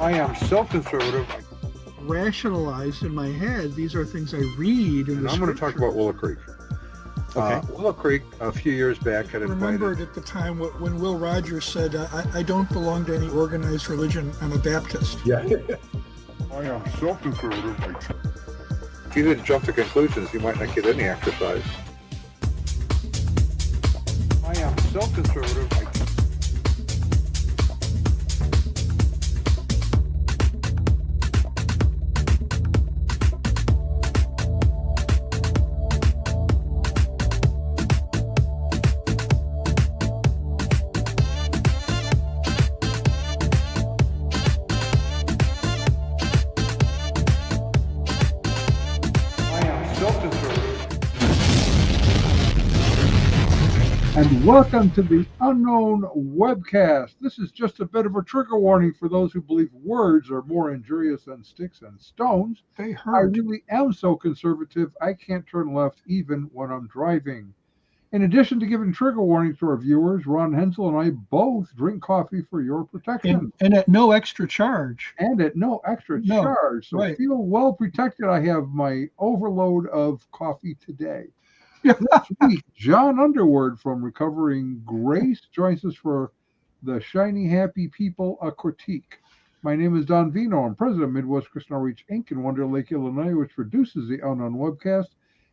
I am so conservative. Rationalized in my head. These are things I read in And the I'm going to talk about Willow Creek. Okay. Willow Creek, a few years back, had remembered at the time when Will Rogers said, I don't belong to any organized religion. I'm a Baptist. Yeah. I am so conservative. If you didn't jump to conclusions, you might not get any exercise. I am so conservative. And welcome to the Unknown Webcast. This is just a bit of a trigger warning for those who believe words are more injurious than sticks and stones. They I hurt. really am so conservative, I can't turn left even when I'm driving. In addition to giving trigger warnings to our viewers, Ron Hensel and I both drink coffee for your protection. And at no extra charge. And at no extra charge. So right. Feel well protected. I have my overload of coffee today. This week, John Underwood from Recovering Grace joins us for the Shiny Happy People, a critique. My name is Don Vino. I'm president of Midwest Christian Outreach, Inc. in Wonder Lake, Illinois, which produces the Unknown Webcast.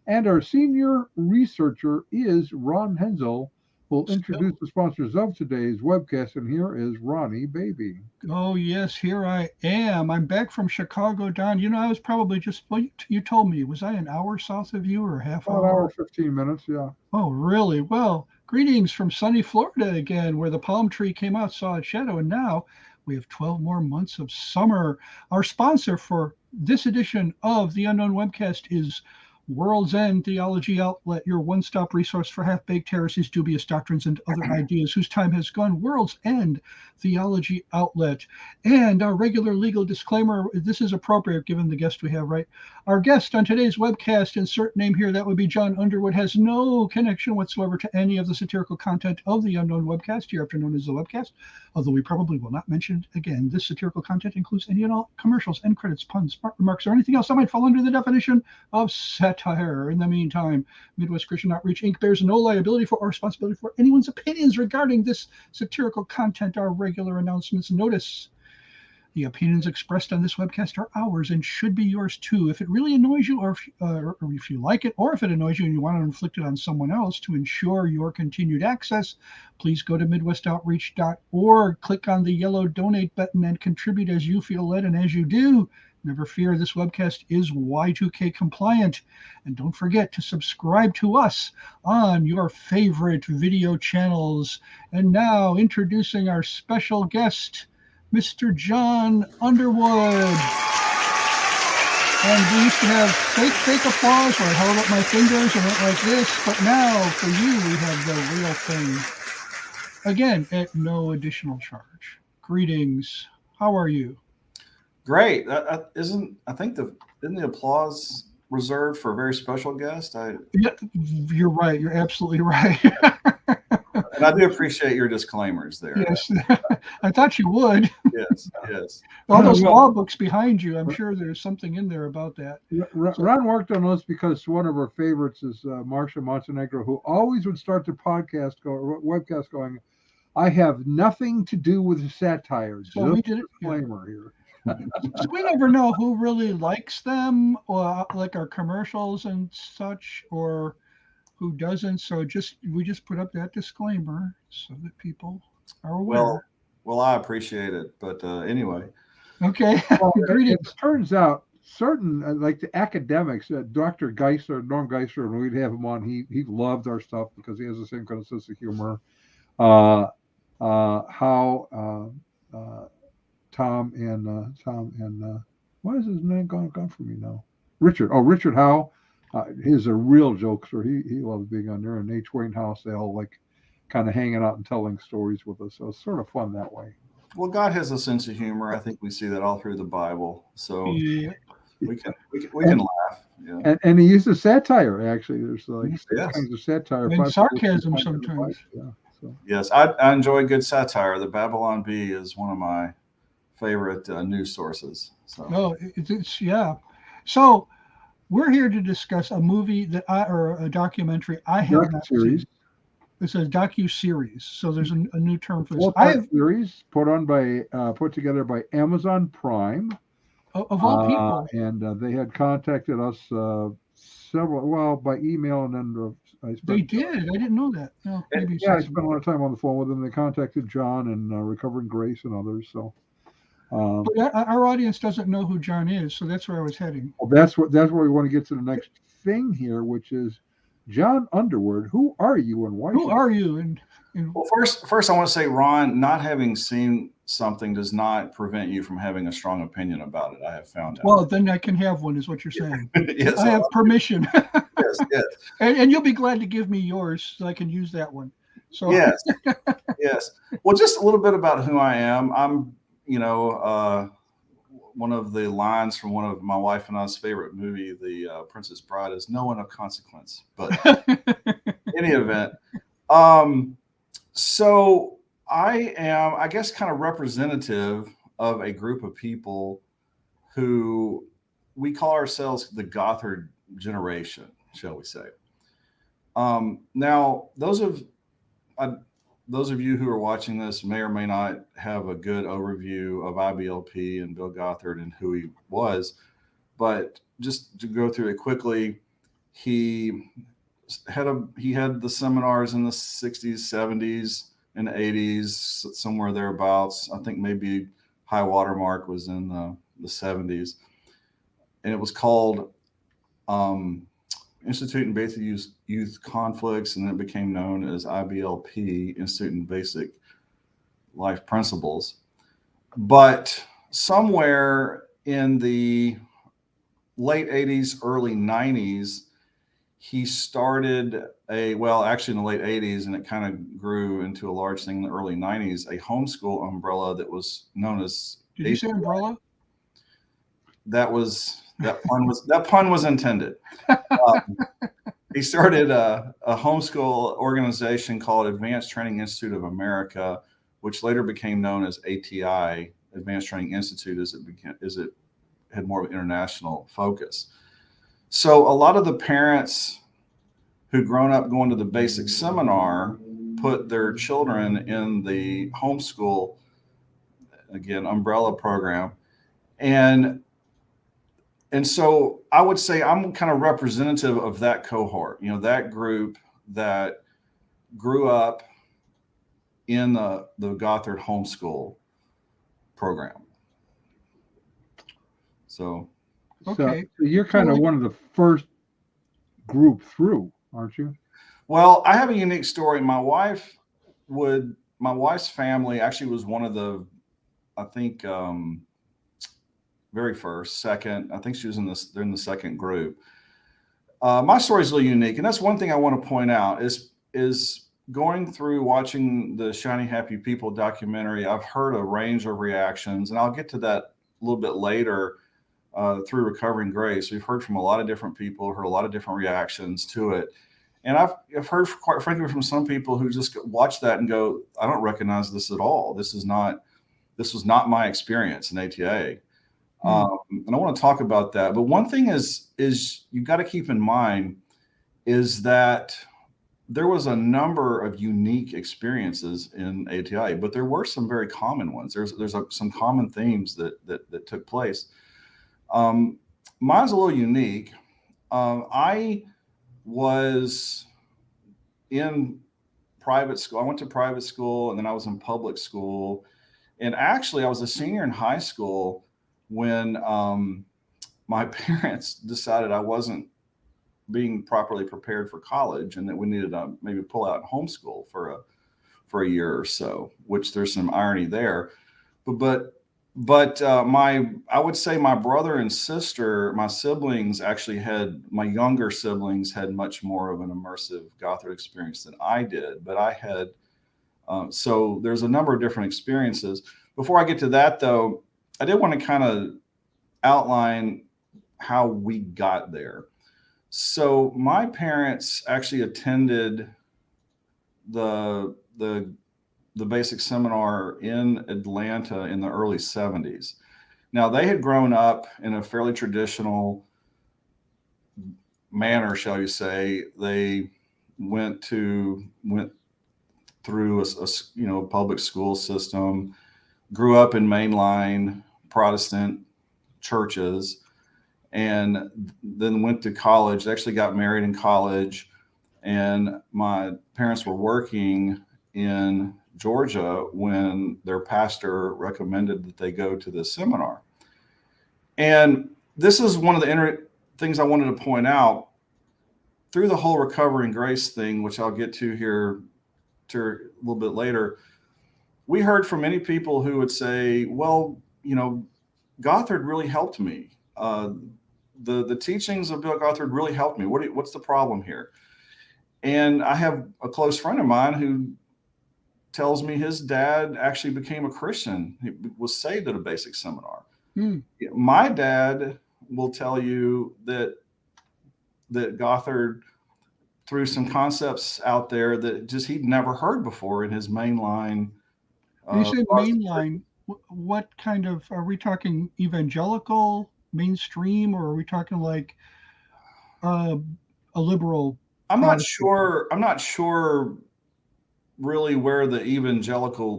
And our senior researcher is Ron Hensel, who will introduce the sponsors of today's webcast. And here is Ronnie Baby. Oh, yes, here I am. I'm back from Chicago, Don. You know, I was probably just, well, you told me, was I an hour south of you or a half hour? An hour, 15 minutes, yeah. Oh, really? Well, greetings from sunny Florida again, where the palm tree came out, saw its shadow, and now we have 12 more months of summer. Our sponsor for this edition of the Unknown Webcast is World's End Theology Outlet, your one-stop resource for half-baked heresies, dubious doctrines, and other ideas whose time has gone. World's End Theology Outlet. And our regular legal disclaimer, this is appropriate given the guest we have, right? Our guest on today's webcast, insert name here, that would be John Underwood, has no connection whatsoever to any of the satirical content of the Unknown Webcast, hereafter known as the Webcast, although we probably will not mention it again. This satirical content includes any and all commercials, end credits, puns, smart remarks, or anything else that might fall under the definition of satire. In the meantime, Midwest Christian Outreach, Inc. bears no liability for or responsibility for anyone's opinions regarding this satirical content. Our regular announcements notice. The opinions expressed on this webcast are ours and should be yours too. If it really annoys you, or if you like it, or if it annoys you and you want to inflict it on someone else to ensure your continued access, please go to MidwestOutreach.org, click on the yellow donate button, and contribute as you feel led. And as you do, never fear, this webcast is Y2K compliant. And don't forget to subscribe to us on your favorite video channels. And now, introducing our special guest, Mr. John Underwood. And we used to have fake applause where I held up my fingers and went like this, but now for you we have the real thing. Again, at no additional charge. Greetings. How are you? Great. Isn't the applause reserved for a very special guest? Yeah, you're right. You're absolutely right. And I do appreciate your disclaimers there. Yes, I thought you would. Yes. All those law books behind you, I'm sure there's something in there about that. Ron worked on those because one of our favorites is Marcia Montenegro, who always would start the webcast going, I have nothing to do with satire. So we did it. Disclaimer here. So we never know who really likes them, or like our commercials and such, or who doesn't. So we just put up that disclaimer so that people are aware. Well, I appreciate it, but anyway. Okay. Well, it turns out certain, like the academics, Dr. Geisler, Norm Geisler, and we'd have him on. He loved our stuff because he has the same kind of sense of humor. Tom and why is his name gone from me now? Richard Howe. He's a real jokester. He loves being on there. And H. Wayne House, they all like kind of hanging out and telling stories with us. So it's sort of fun that way. Well, God has a sense of humor. I think we see that all through the Bible. So we can laugh. Yeah. And he uses satire. Actually, there's like kinds of satire and sarcasm sometimes. Yeah. So. Yes, I enjoy good satire. The Babylon Bee is one of my favorite news sources. So No, it's yeah. So we're here to discuss a movie that or a documentary I have not Docu-series. seen. This is docu-series. So there's a new term for this. I Four-part have, series put together by Amazon Prime. of all people, And they had contacted us by email, and then I they spent did. I didn't know that. No, maybe you yeah, said I something. spent a lot of time on the phone with them. They contacted John and Recovering Grace and others. So But our audience doesn't know who John is, so that's where I was heading. well, that's where we want to get to the next thing here, which is John Underwood. Who are you, and why Who should are you? And well, first I want to say, Ron, not having seen something does not prevent you from having a strong opinion about it. I have found out. well, then I can have one, is what you're saying. Yes, I have permission. yes, yes, And you'll be glad to give me yours so I can use that one. So yes, yes. Well, just a little bit about who I am. I'm, one of the lines from one of my wife and I's favorite movie, The Princess Bride, is "No one of consequence." But in any event, um, so I am, I guess, kind of representative of a group of people who we call ourselves the Gothard generation, shall we say? Now, uh, those of you who are watching this may or may not have a good overview of IBLP and Bill Gothard and who he was, but just to go through it quickly, he he had the seminars in the 60s, 70s, and 80s, somewhere thereabouts. I think maybe high watermark was in the 70s, and it was called Institute in Basic Youth Conflicts, and then it became known as IBLP, Institute in Basic Life Principles. But somewhere in the late 80s, early 90s, he started actually in the late 80s, and it kind of grew into a large thing in the early 90s, a homeschool umbrella that was known as did you say umbrella? that pun was intended. He started a homeschool organization called Advanced Training Institute of America, which later became known as ATI, Advanced Training Institute, as it had more of an international focus. So a lot of the parents who'd grown up going to the basic seminar put their children in the homeschool, again, umbrella program. And so I would say I'm kind of representative of that cohort, that group that grew up in the Gothard homeschool program. So, Okay. So you're kind of one of the first group through, aren't you? well, I have a unique story. My wife's family actually was one of the, I think, very first, second. I think she was they're in the second group. My story is a little unique, and that's one thing I want to point out is going through watching the Shiny Happy People documentary. I've heard a range of reactions, and I'll get to that a little bit later through Recovering Grace. We've heard from a lot of different people, heard a lot of different reactions to it, and I've heard, quite frankly, from some people who just watch that and go, "I don't recognize this at all. This was not my experience in ATA." And I want to talk about that. But one thing is you've got to keep in mind is that there was a number of unique experiences in ATI, but there were some very common ones. There's some common themes that took place. Mine's a little unique. I was in private school. I went to private school, and then I was in public school. And actually, I was a senior in high school when my parents decided I wasn't being properly prepared for college, and that we needed to maybe pull out homeschool for a year or so. Which there's some irony there, but I would say my brother and sister, my younger siblings had much more of an immersive Gothard experience than I did. But I had so there's a number of different experiences. Before I get to that, though, I did want to kind of outline how we got there. So my parents actually attended the the basic seminar in Atlanta in the early 70s. Now, they had grown up in a fairly traditional manner, shall you say. They went through a public school system, grew up in mainline Protestant churches, and then went to college. They actually got married in college, and my parents were working in Georgia when their pastor recommended that they go to this seminar. And this is one of the things I wanted to point out through the whole recovering grace thing, which I'll get to here a little bit later. We heard from many people who would say, well, Gothard really helped me. The teachings of Bill Gothard really helped me. What's the problem here? And I have a close friend of mine who tells me his dad actually became a Christian. He was saved at a basic seminar. My dad will tell you that Gothard threw some concepts out there that just he'd never heard before in his mainline. When you say mainline, what kind of, are we talking evangelical, mainstream, or are we talking like a liberal? I'm not sure really where the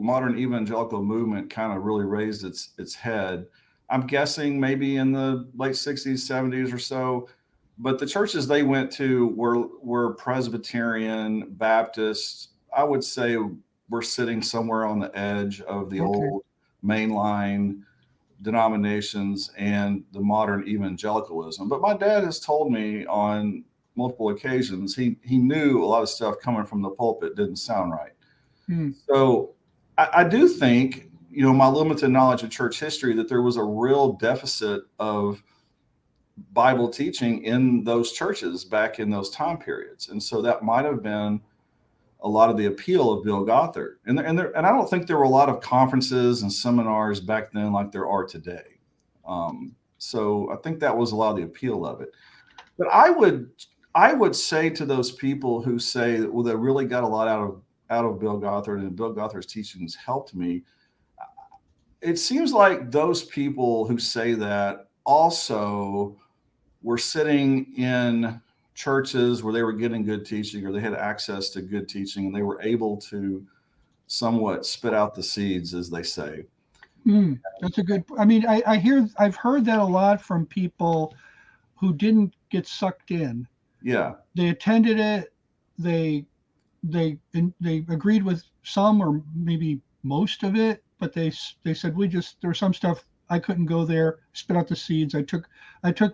modern evangelical movement kind of really raised its head. I'm guessing maybe in the late 60s, 70s or so. But the churches they went to were Presbyterian, Baptist. I would say we're sitting somewhere on the edge of the old mainline denominations and the modern evangelicalism. But my dad has told me on multiple occasions he knew a lot of stuff coming from the pulpit didn't sound right. So I do think, my limited knowledge of church history, that there was a real deficit of Bible teaching in those churches back in those time periods. And so that might have been a lot of the appeal of Bill Gothard. And I don't think there were a lot of conferences and seminars back then like there are today. So I think that was a lot of the appeal of it. But I would say to those people who say that, well, they really got a lot out of Bill Gothard and Bill Gothard's teachings helped me. It seems like those people who say that also were sitting in churches where they were getting good teaching, or they had access to good teaching, and they were able to somewhat spit out the seeds, as they say. That's a good. I mean, I've heard that a lot from people who didn't get sucked in. Yeah, they attended it. They agreed with some or maybe most of it, but they said there's some stuff I couldn't go there. Spit out the seeds. I took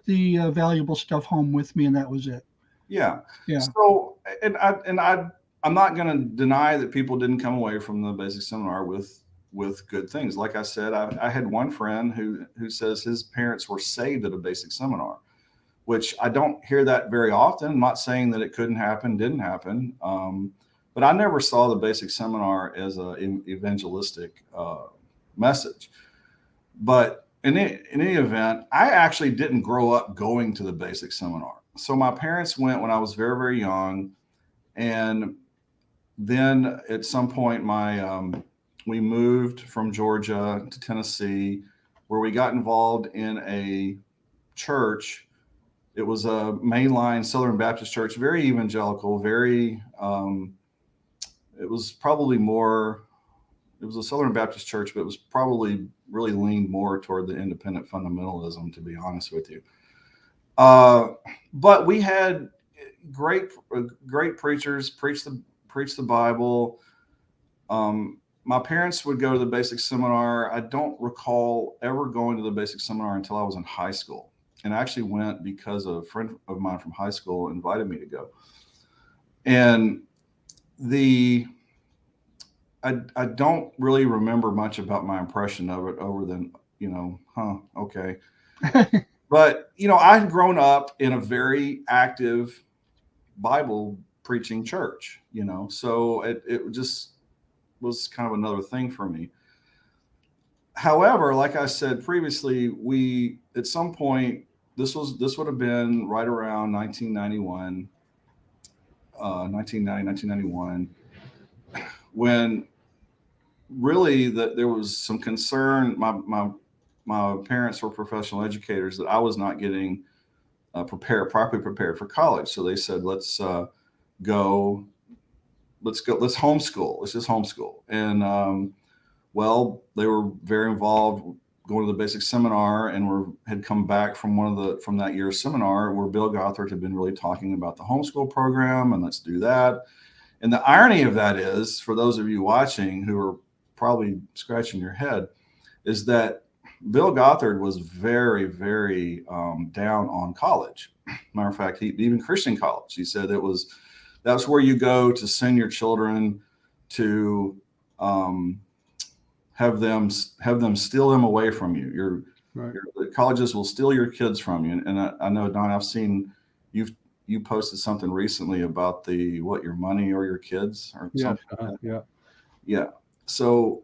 the valuable stuff home with me, and that was it. Yeah. Yeah. So, I'm not going to deny that people didn't come away from the basic seminar with good things. Like I said, I had one friend who says his parents were saved at a basic seminar, which I don't hear that very often. I'm not saying that it couldn't happen, didn't happen. But I never saw the basic seminar as an evangelistic message. But in any event, I actually didn't grow up going to the basic seminar. So my parents went when I was very, very young. And then at some point, we moved from Georgia to Tennessee, where we got involved in a church. It was a mainline Southern Baptist church, very evangelical, very, it was a Southern Baptist church, but it was probably really leaned more toward the independent fundamentalism, to be honest with you. But we had great preachers, preach the Bible. My parents would go to the basic seminar. I don't recall ever going to the basic seminar until I was in high school. And I actually went because a friend of mine from high school invited me to go. And I don't really remember much about my impression of it other than, okay. But, I had grown up in a very active Bible preaching church, so it just was kind of another thing for me. However, like I said previously, we, at some point, this would have been right around 1991, 1991, when really that there was some concern. My parents were professional educators, that I was not getting properly prepared for college. So they said, go, let's homeschool. Let's just homeschool. And well, they were very involved going to the basic seminar, and had come back from that year's seminar where Bill Gothard had been really talking about the homeschool program, and let's do that. And the irony of that is, for those of you watching who are probably scratching your head, is that Bill Gothard was very, very down on college. Matter of fact, even Christian college. He said that's where you go to send your children to have them steal them away from you. Right. The colleges will steal your kids from you. And I know, Don, I've seen you posted something recently about your money or your kids or Yes. something. Yeah. Yeah. So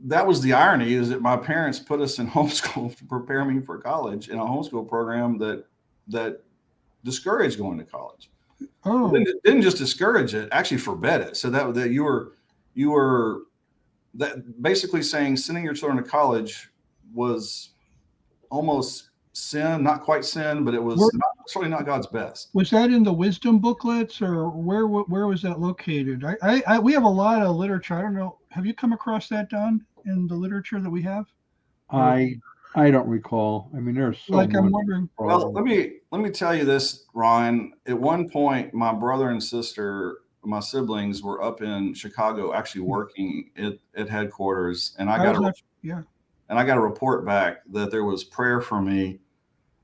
that was the irony, is that my parents put us in homeschool to prepare me for college, in a homeschool program that discouraged going to college. Oh, Didn't just discourage it, actually forbid it. So that you were that basically saying sending your children to college was almost sin, not quite sin, but it was certainly not God's best. was that in the wisdom booklets, or where was that located? We have a lot of literature. I don't know. Have you come across that, Don, in the literature that we have? I don't recall. I mean, there's so Like, much. I'm wondering. Well, let me tell you this, Ron. At one point, my brother and sister, my siblings, were up in Chicago, actually working at headquarters, and I got a report back that there was prayer for me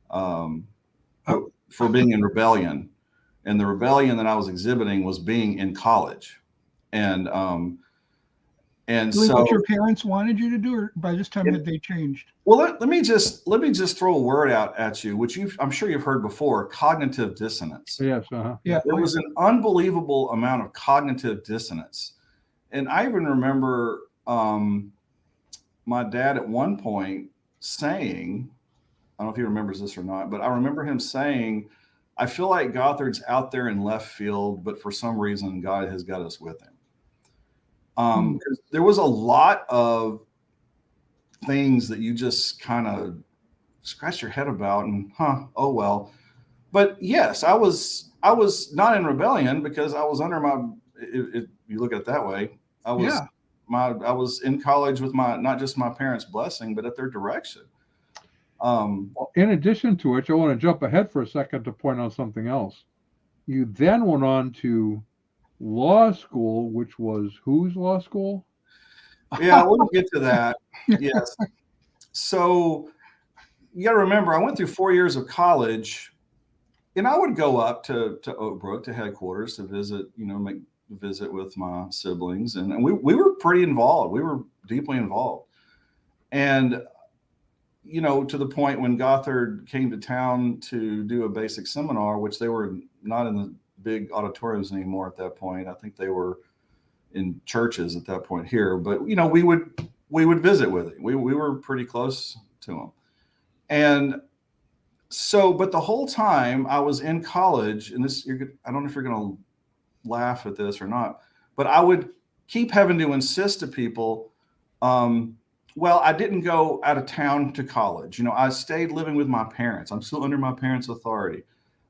for being in rebellion, and the rebellion that I was exhibiting was being in college, and Doing so what your parents wanted you to do, or by this time had they changed? Well, let me just throw a word out at you, which I'm sure you've heard before: cognitive dissonance. Yes. Yeah. There was an unbelievable amount of cognitive dissonance, and I even remember my dad at one point saying, I don't know if he remembers this or not, but I remember him saying, "I feel like Gothard's out there in left field, but for some reason God has got us with him." There was a lot of things that you just kind of scratch your head about, and oh well. But yes, I was not in rebellion, because I was under my, if you look at it that way, I was in college with not just my parents' blessing, but at their direction. In addition to which, I want to jump ahead for a second to point out something else. You then went on to law school, which was whose law school? Yeah, we'll get to that. Yes. So you got to remember, I went through 4 years of college, and I would go up to Oak Brook, to headquarters, to visit, visit with my siblings. And we were pretty involved. We were deeply involved. And, to the point when Gothard came to town to do a basic seminar, which they were not in the big auditoriums anymore at that point. I think they were in churches at that point here, but we would visit with him. We were pretty close to him. And so, but the whole time I was in college, and I don't know if you're going to laugh at this or not, but I would keep having to insist to people, well, I didn't go out of town to college. I stayed living with my parents. I'm still under my parents' authority.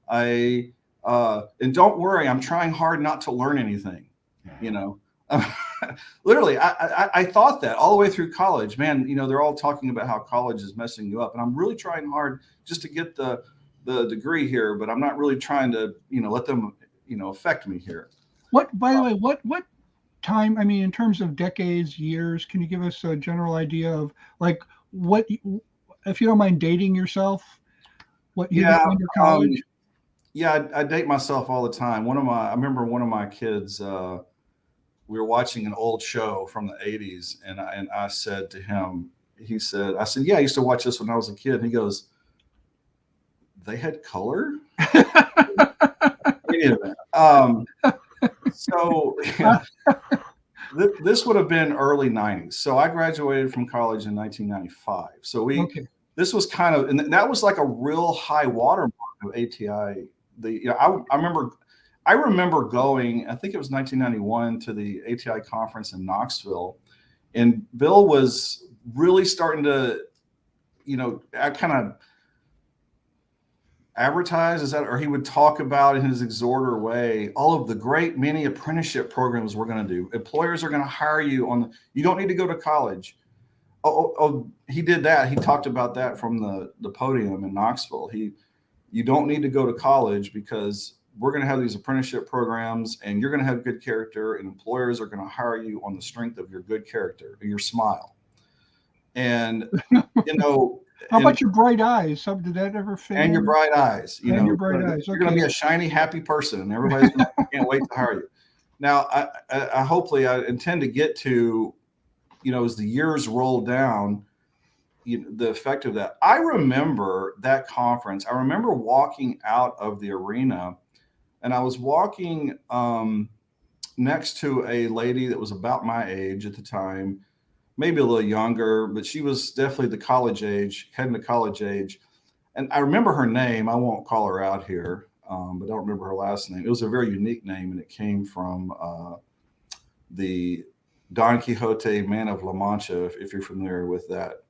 And don't worry, I'm trying hard not to learn anything, Literally, I thought that all the way through college. Man, they're all talking about how college is messing you up, and I'm really trying hard just to get the degree here, but I'm not really trying to, let them, affect me here. By the way, what time? I mean, in terms of decades, years, can you give us a general idea of like what, if you don't mind dating yourself, what you did in your college? I date myself all the time. I remember one of my kids. We were watching an old show from the 80s, and I said to him, I said, yeah, I used to watch this when I was a kid. And he goes, they had color? So this would have been early 90s. So I graduated from college in 1995. So this was kind of, and that was like a real high watermark of ATI. I remember I remember going, I think it was 1991, to the ATI conference in Knoxville, and Bill was really starting to, kind of advertise, is that, or he would talk about in his exhorter way all of the great many apprenticeship programs we're going to do. Employers are going to hire you you don't need to go to college. Oh, he did that. He talked about that from the podium in Knoxville. You don't need to go to college because we're going to have these apprenticeship programs, and you're going to have good character, and employers are going to hire you on the strength of your good character, your smile. And, how about your bright eyes? Did that ever fit and in? Your bright eyes, your bright eyes. You're going to be a shiny, happy person, and everybody's can't wait to hire you. Now, I hopefully I intend to get to, as the years roll down, the effect of that. I remember that conference. I remember walking out of the arena, and I was walking next to a lady that was about my age at the time, maybe a little younger, but she was definitely the college age, heading to college age. And I remember her name. I won't call her out here, but I don't remember her last name. It was a very unique name, and it came from the Don Quixote, Man of La Mancha, if you're familiar with that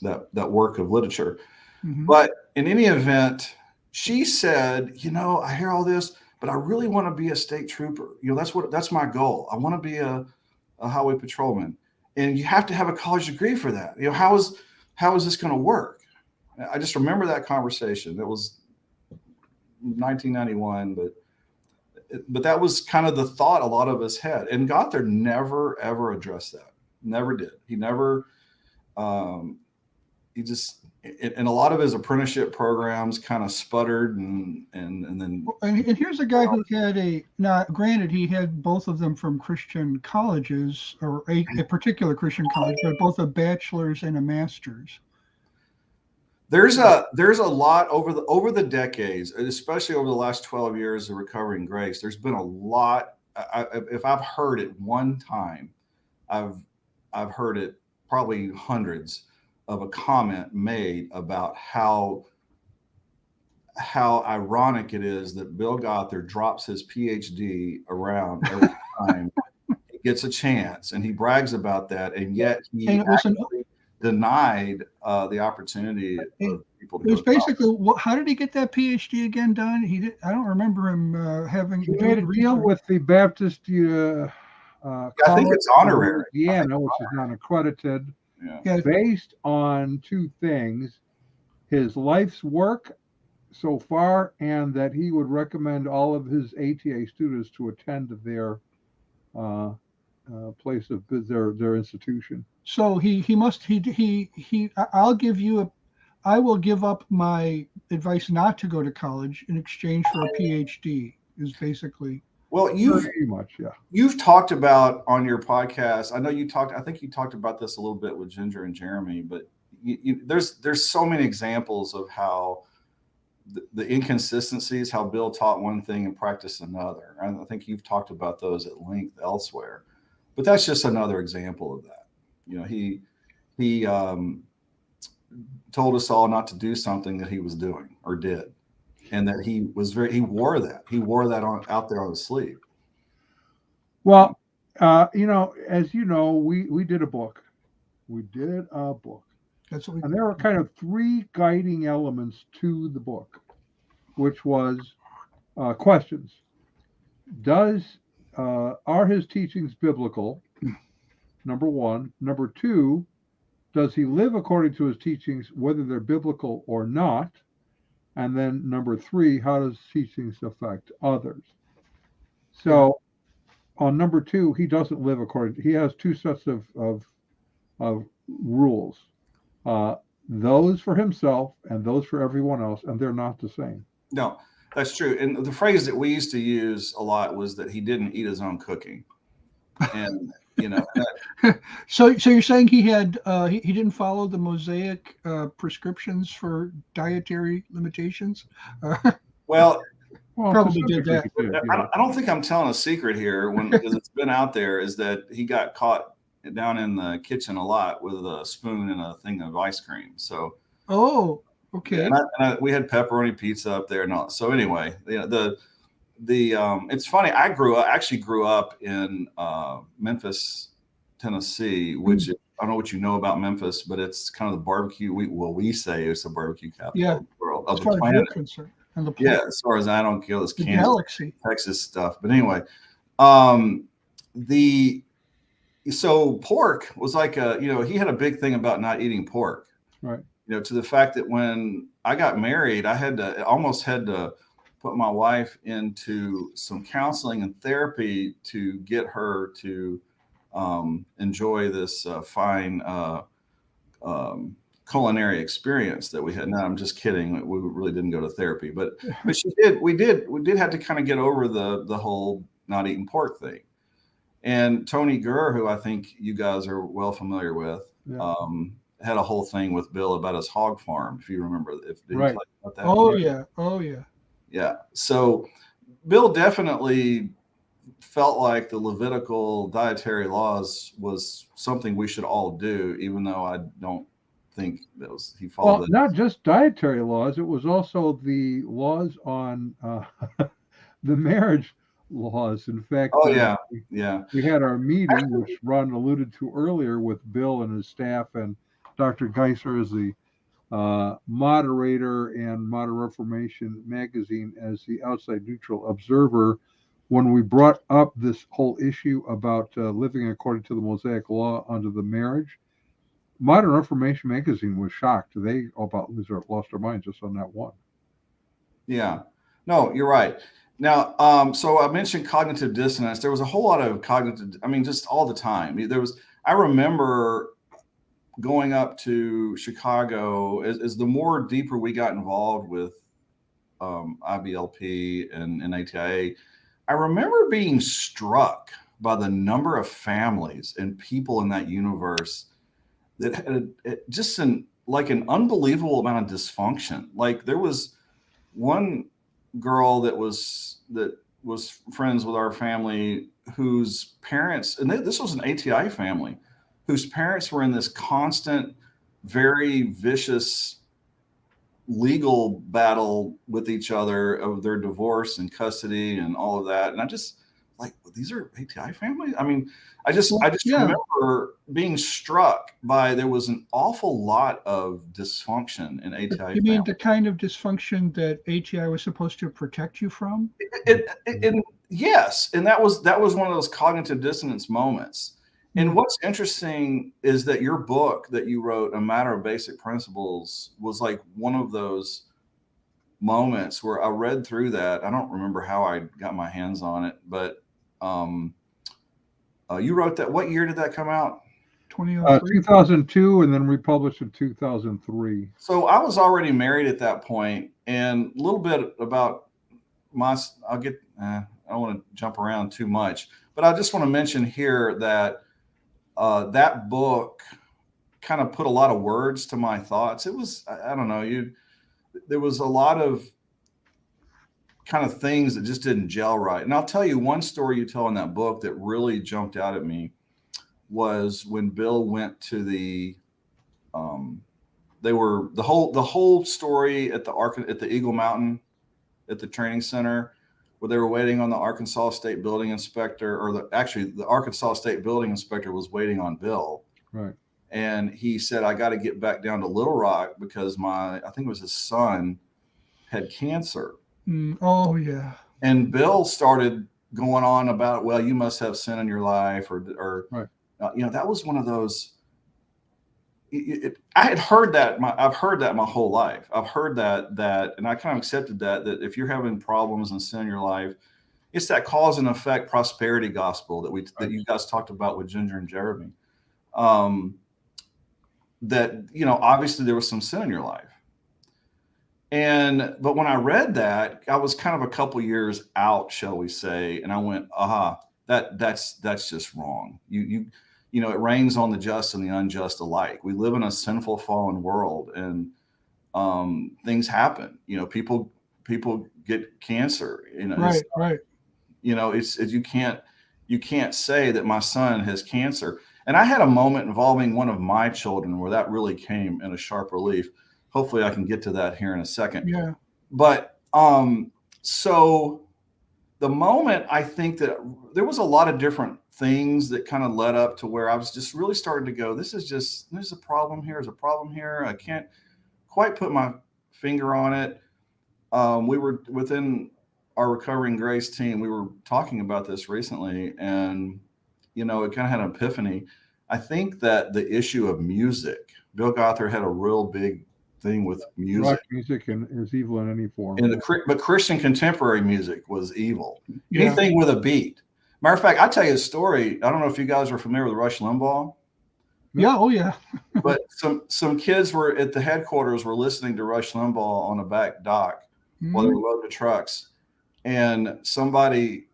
that work of literature. Mm-hmm. But in any event, she said, I hear all this, but I really want to be a state trooper. That's my goal. I want to be a highway patrolman, and you have to have a college degree for that. How is this going to work? I just remember that conversation. It was 1991, but that was kind of the thought a lot of us had. And Gothard never ever addressed that. Never did. He never. He just, and a lot of his apprenticeship programs kind of sputtered, and then. And here's a guy who had now granted he had both of them from Christian colleges, or a particular Christian college, but both a bachelor's and a master's. There's a lot over the decades, especially over the last 12 years of Recovering Grace. There's been a lot. If I've heard it one time, I've heard it probably hundreds of a comment made about how ironic it is that Bill Gothard drops his PhD around every time he gets a chance, and he brags about that, and yet he actually denied the opportunity of people to. It was basically, how did he get that PhD again done? I don't remember him having. He made a deal with the Baptist. I think it's honorary. Louisiana, which is not accredited. Yeah. Based on two things: his life's work so far, and that he would recommend all of his ATA students to attend their place of their institution. So I will give up my advice not to go to college in exchange for a PhD, is basically. Well, you've talked about on your podcast. I know I think you talked about this a little bit with Ginger and Jeremy, but there's so many examples of how the inconsistencies, how Bill taught one thing and practiced another. I think you've talked about those at length elsewhere, but that's just another example of that. He told us all not to do something that he was doing or did. And that he wore that out there on his sleeve. Well, as you know, we did a book. That's what and there are kind of three guiding elements to the book, which was questions. Are his teachings biblical? Number one. Number two, does he live according to his teachings, whether they're biblical or not? And then number three, how does teachings affect others? So on number two, he doesn't live according. He has two sets of rules, those for himself and those for everyone else, and they're not the same. No, that's true. And the phrase that we used to use a lot was that he didn't eat his own cooking, and So you're saying he didn't follow the Mosaic prescriptions for dietary limitations? Well, probably did that. I don't think I'm telling a secret here because it's been out there, is that he got caught down in the kitchen a lot with a spoon and a thing of ice cream. So. Oh, okay. And we had pepperoni pizza up there and all. So anyway, it's funny. Actually grew up in Memphis, Tennessee, which I don't know what you know about Memphis, but it's kind of the barbecue. We say it's the barbecue capital Yeah, of the world, as of the far as you're planet. concerned, and the Yeah, planet, as far as I don't care, this the Kansas, galaxy. Texas stuff. But anyway, um, the so pork was like he had a big thing about not eating pork. Right. To the fact that when I got married, almost had to put my wife into some counseling and therapy to get her to enjoy this fine culinary experience that we had. No, I'm just kidding. We really didn't go to therapy, but she did. We did have to kind of get over the whole not eating pork thing. And Tony Gurr, who I think you guys are well familiar with, Yeah. had a whole thing with Bill about his hog farm. If you remember, did he Right. tell you about that? Oh yeah, oh yeah. Yeah. So Bill definitely felt like the Levitical dietary laws was something we should all do, even though I don't think he followed Well, it. not just dietary laws, it was also the laws on the marriage laws. In fact, Oh yeah, yeah. we had our meeting, which Ron alluded to earlier, with Bill and his staff, and Dr. Geisler as the moderator, and Modern Reformation magazine as the outside neutral observer, when we brought up this whole issue about living according to the Mosaic law under the marriage. Modern Reformation magazine was shocked. They all about lost their minds just on that one. Yeah. No, you're right. Now, so I mentioned cognitive dissonance. There was a whole lot of cognitive, I mean, just all the time. I remember going up to Chicago as the more deeper we got involved with IBLP and ATIA, I remember being struck by the number of families and people in that universe that had just an unbelievable amount of dysfunction. Like there was one girl that was friends with our family whose parents, and this was an ATI family, whose parents were in this constant, very vicious legal battle with each other of their divorce and custody and all of that. And I just like, these are ATI families. I mean, I just Yeah. remember being struck by there was an awful lot of dysfunction in ATI You mean families. the kind of dysfunction that ATI was supposed to protect you from? Yes, and that was one of those cognitive dissonance moments. And what's interesting is that your book that you wrote, A Matter of Basic Principles, was like one of those moments where I read through that. I don't remember how I got my hands on it, but you wrote that. What year did that come out? 2003. 2002, and then republished in 2003. So I was already married at that point, and a little bit about I don't want to jump around too much, but I just want to mention here that that book kind of put a lot of words to my thoughts. It was, I don't know, there was a lot of kind of things that just didn't gel right. And I'll tell you one story you tell in that book that really jumped out at me was when Bill went to the the whole story at the Eagle Mountain at the training center, where they were waiting on the Arkansas State Building Inspector, or the Arkansas State Building Inspector was waiting on Bill. Right. And he said, I got to get back down to Little Rock because I think it was his son, had cancer. Oh yeah. And Bill started going on about, well, you must have sin in your life, or right. That was one of those. I had heard that. I've heard that my whole life. I've heard that, and I kind of accepted that if you're having problems and sin in your life, it's that cause and effect prosperity gospel that you guys talked about with Ginger and Jeremy. That obviously there was some sin in your life, but when I read that, I was kind of a couple years out, shall we say, and I went, aha, that's just wrong. It rains on the just and the unjust alike. We live in a sinful, fallen world, and things happen. People get cancer. Right. You can't say that my son has cancer. And I had a moment involving one of my children where that really came in a sharp relief. Hopefully, I can get to that here in a second. Yeah. But so the moment I think that there was a lot of different things that kind of led up to where I was just really starting to go, there's a problem here, there's a problem here. I can't quite put my finger on it. We were within our Recovering Grace team, we were talking about this recently, and it kind of had an epiphany. I think that the issue of music, Bill Gothard had a real big thing with Rock music. music and is evil in any form. But Christian contemporary music was evil. Yeah. Anything with a beat. Matter of fact, I'll tell you a story. I don't know if you guys are familiar with Rush Limbaugh, Yeah. Oh, yeah. but some kids were at the headquarters were listening to Rush Limbaugh on a back dock while they were loading the trucks, and somebody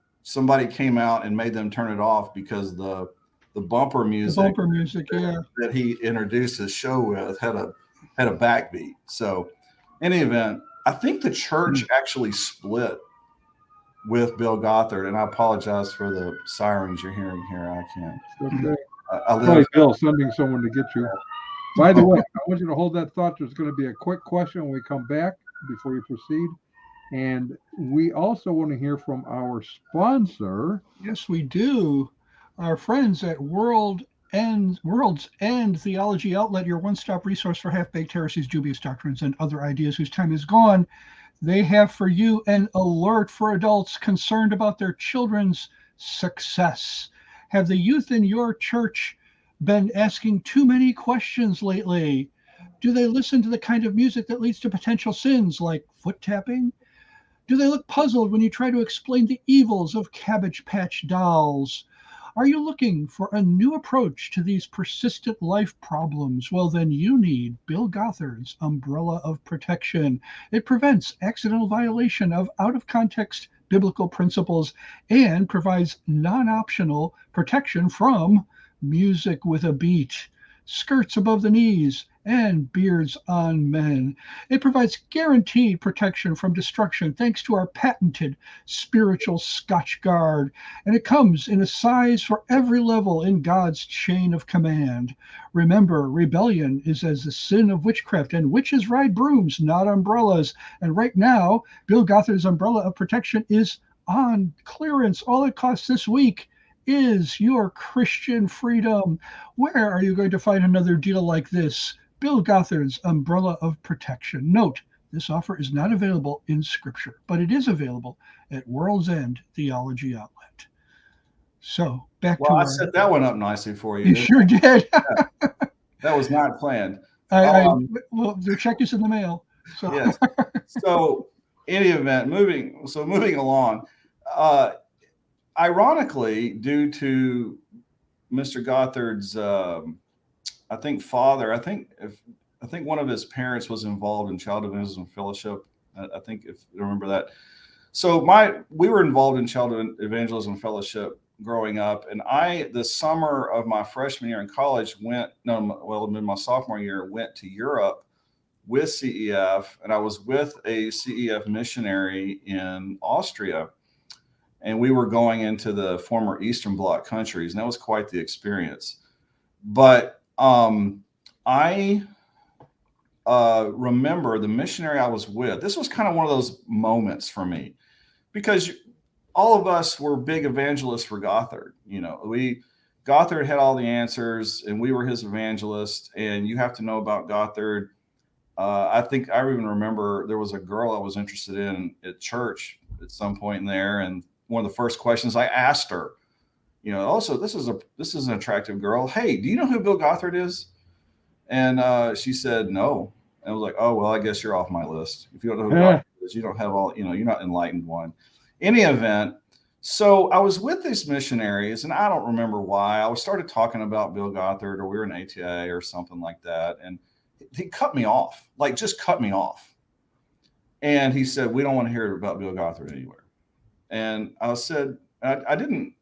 came out and made them turn it off because the bumper music Yeah. that he introduced his show with had a backbeat. So, in any event, I think the church actually split with Bill Gothard, and I apologize for the sirens you're hearing here. I can't. Okay. I Probably live. Bill sending someone to get you. By the way, I want you to hold that thought. There's going to be a quick question when we come back before you proceed. And we also want to hear from our sponsor. Yes, we do. Our friends at World's End Theology Outlet, your one-stop resource for half-baked heresies, dubious doctrines, and other ideas whose time is gone. They have for you an alert for adults concerned about their children's success. Have the youth in your church been asking too many questions lately? Do they listen to the kind of music that leads to potential sins like foot tapping? Do they look puzzled when you try to explain the evils of Cabbage Patch dolls? Are you looking for a new approach to these persistent life problems? Well, then you need Bill Gothard's Umbrella of Protection. It prevents accidental violation of out of context biblical principles and provides non optional protection from music with a beat, skirts above the knees, and beards on men. It provides guaranteed protection from destruction thanks to our patented spiritual Scotch Guard, and it comes in a size for every level in God's chain of command. Remember, rebellion is as the sin of witchcraft, and witches ride brooms, not umbrellas. And right now, Bill Gothard's Umbrella of Protection is on clearance. All it costs this week is your Christian freedom. Where are you going to find another deal like this? Bill Gothard's Umbrella of Protection. Note, this offer is not available in Scripture, but it is available at World's End Theology Outlet. So back to I set that one up nicely for you. You sure did. That was not planned. Well, the check is in the mail. So. Yes. So, in any event, moving along. Ironically, due to Mr. Gothard's, I think one of his parents was involved in Child Evangelism Fellowship. I think if you remember that. So we were involved in Child Evangelism Fellowship growing up, and the summer of my freshman year in college in my sophomore year, went to Europe with CEF, and I was with a CEF missionary in Austria. And we were going into the former Eastern Bloc countries, and that was quite the experience. But I remember the missionary I was with. This was kind of one of those moments for me, because all of us were big evangelists for Gothard. Gothard had all the answers, and we were his evangelist. And you have to know about Gothard. I think I even remember there was a girl I was interested in at church at some point in there, and one of the first questions I asked her, also, this is an attractive girl. Hey, do you know who Bill Gothard is? And she said no. And I was like, oh, well, I guess you're off my list. If you don't know who Gothard is, you don't have all, you're not enlightened one. Any event, so I was with these missionaries, and I don't remember why. I started talking about Bill Gothard, or we were in ATA or something like that. And he cut me off, just cut me off. And he said, we don't want to hear about Bill Gothard anywhere. And I said, I didn't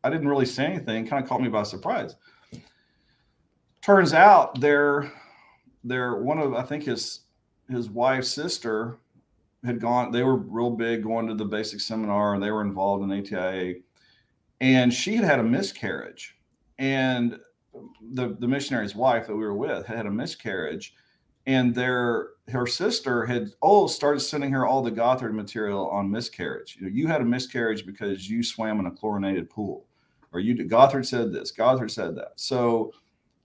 really say anything, kind of caught me by surprise. Turns out they're one of, I think his wife's sister had gone, they were real big going to the basic seminar, and they were involved in ATIA, and she had a miscarriage, and the missionary's wife that we were with had a miscarriage. and her sister had started sending her all the Gothard material on miscarriage. You had a miscarriage because you swam in a chlorinated pool, or Gothard said this, Gothard said that. So,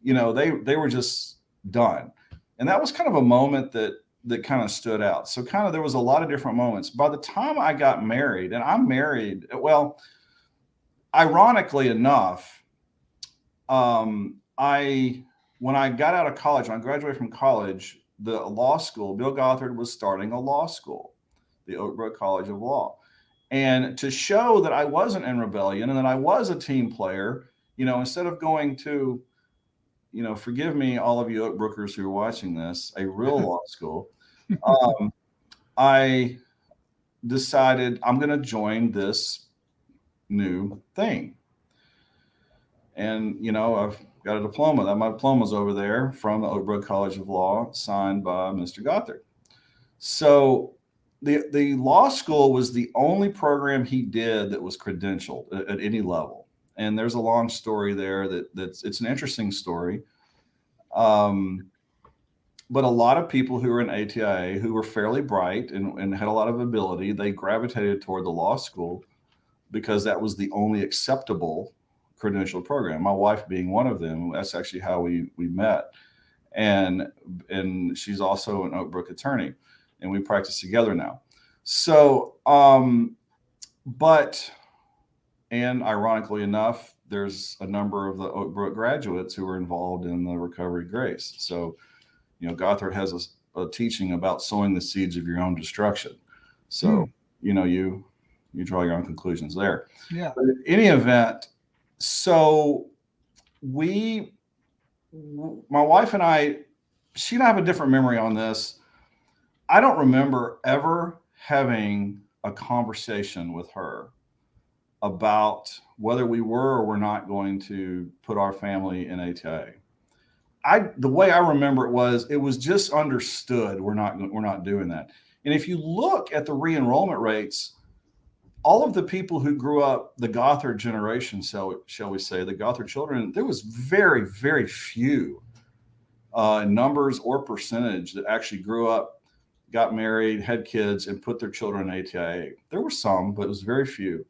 they were just done, and that was kind of a moment that kind of stood out. So kind of there was a lot of different moments. By the time I got married, and I'm married, well, ironically enough, I when I got out of college, when I graduated from college, the law school, Bill Gothard was starting a law school, the Oak Brook College of Law. And to show that I wasn't in rebellion and that I was a team player, instead of going to, forgive me, all of you Oak Brookers who are watching this, a real law school, I decided I'm going to join this new thing. And, I've got a diploma. My diploma's over there from the Oak Brook College of Law, signed by Mr. Gothard. So the law school was the only program he did that was credentialed at any level. And there's a long story there that's it's an interesting story. But a lot of people who were in ATIA who were fairly bright and had a lot of ability, they gravitated toward the law school because that was the only acceptable credential program. My wife being one of them. That's actually how we met. And she's also an Oak Brook attorney, and we practice together now. So, and ironically enough, there's a number of the Oak Brook graduates who are involved in the Recovery Grace. So, Gothard has a teaching about sowing the seeds of your own destruction. So, you draw your own conclusions there. Yeah. But in any event, so my wife and I, she and I have a different memory on this. I don't remember ever having a conversation with her about whether we were or were not going to put our family in ATA. The way I remember it was just understood we're not doing that. And if you look at the re-enrollment rates, all of the people who grew up, the Gothard generation, shall we say, the Gothard children, there was very, very few numbers or percentage that actually grew up, got married, had kids, and put their children in ATIA. There were some, but it was very few.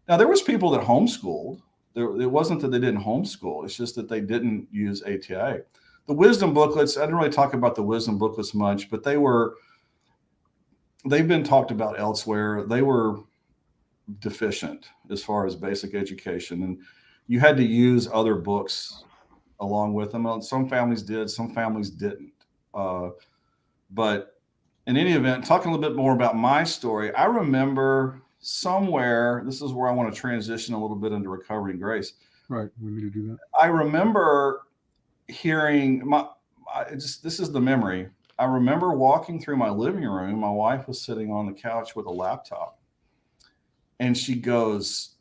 Now, there was people that homeschooled. It wasn't that they didn't homeschool. It's just that they didn't use ATIA. The wisdom booklets, I didn't really talk about the wisdom booklets much, but they've been talked about elsewhere. They were deficient as far as basic education, and you had to use other books along with them. Some families did, some families didn't. But in any event, talking a little bit more about my story, I remember somewhere, this is where I want to transition a little bit into Recovery and Grace. Right, we need to do that. I remember hearing this is the memory. I remember walking through my living room. My wife was sitting on the couch with a laptop, and she goes,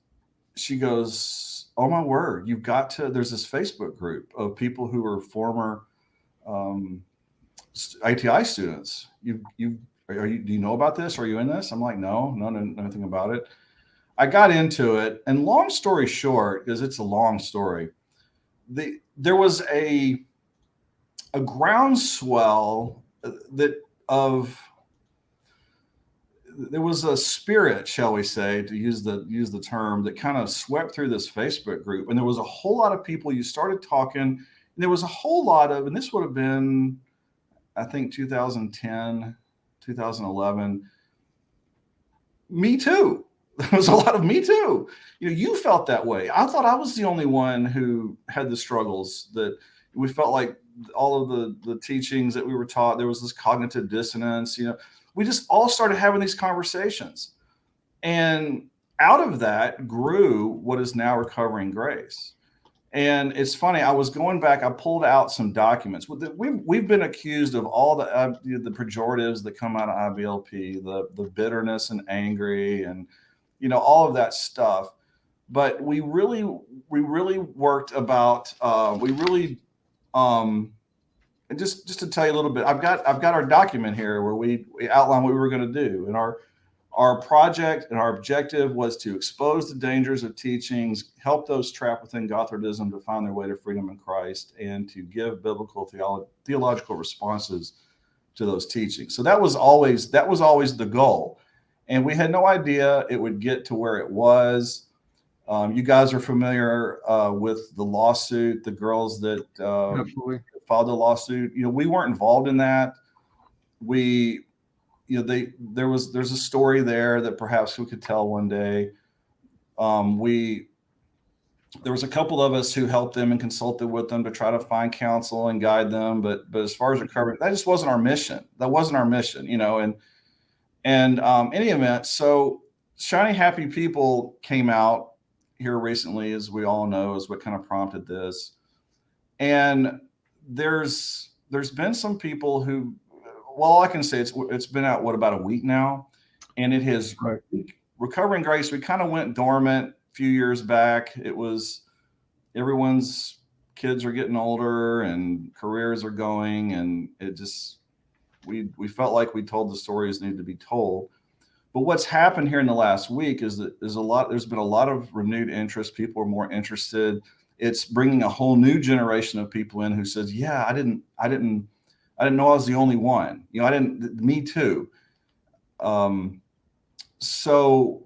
"Oh my word, you've got to." There's this Facebook group of people who are former ATI students. Do you know about this? Are you in this? I'm like, no, nothing about it. I got into it, and long story short, because it's a long story, there was a groundswell there was a spirit, shall we say, to use the term, that kind of swept through this Facebook group. And there was a whole lot of people. You started talking, and there was a whole lot of, and this would have been, I think, 2010, 2011. Me too. There was a lot of me too. You felt that way. I thought I was the only one who had the struggles, that we felt like all of the teachings that we were taught, there was this cognitive dissonance. We just all started having these conversations, and out of that grew what is now Recovering Grace. And it's funny, I was going back, I pulled out some documents. We've been accused of all the pejoratives that come out of IBLP, the bitterness and angry, and all of that stuff. But we really worked about and just to tell you a little bit, I've got our document here where we outline what we were going to do. And our project and our objective was to expose the dangers of teachings, help those trapped within Gothardism to find their way to freedom in Christ, and to give biblical theological responses to those teachings. So that was always the goal, and we had no idea it would get to where it was. You guys are familiar with the lawsuit, the girls that Absolutely. filed the lawsuit. We weren't involved in that. We, there's a story there that perhaps we could tell one day. There was a couple of us who helped them and consulted with them to try to find counsel and guide them. But as far as recovery, that just wasn't our mission. That wasn't our mission, and any event. So Shiny Happy People came out here recently, as we all know, is what kind of prompted this. And there's been some people who, well, all I can say it's been out about a week now, and it has Right. Recovering Grace. We kind of went dormant a few years back. It was everyone's kids are getting older and careers are going, and it just we felt like we told the stories needed to be told. But what's happened here in the last week is that there's been a lot of renewed interest. People are more interested. It's bringing a whole new generation of people in who says, yeah, I didn't know I was the only one. Me too. So,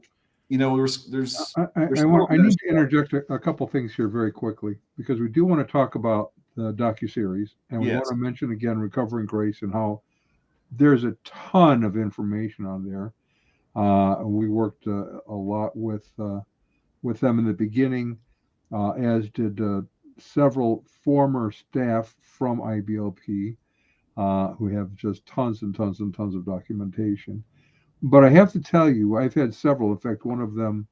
there's I need to interject a couple things here very quickly, because we do want to talk about the docuseries, and we want to mention again Recovering Grace and how there's a ton of information on there. We worked a lot with them in the beginning, as did several former staff from IBLP, who have just tons and tons and tons of documentation. But I have to tell you, I've had several. In fact, one of them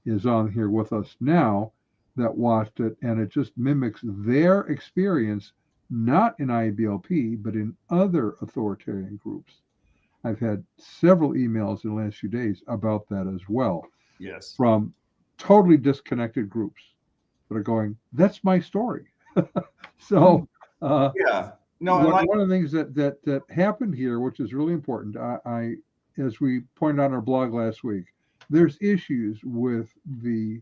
is on here with us now that watched it, and it just mimics their experience, not in IBLP, but in other authoritarian groups. I've had several emails in the last few days about that as well. Yes. From totally disconnected groups that are going, that's my story. So, yeah. No, one of the things that happened here, which is really important, I as we pointed out on our blog last week, there's issues with the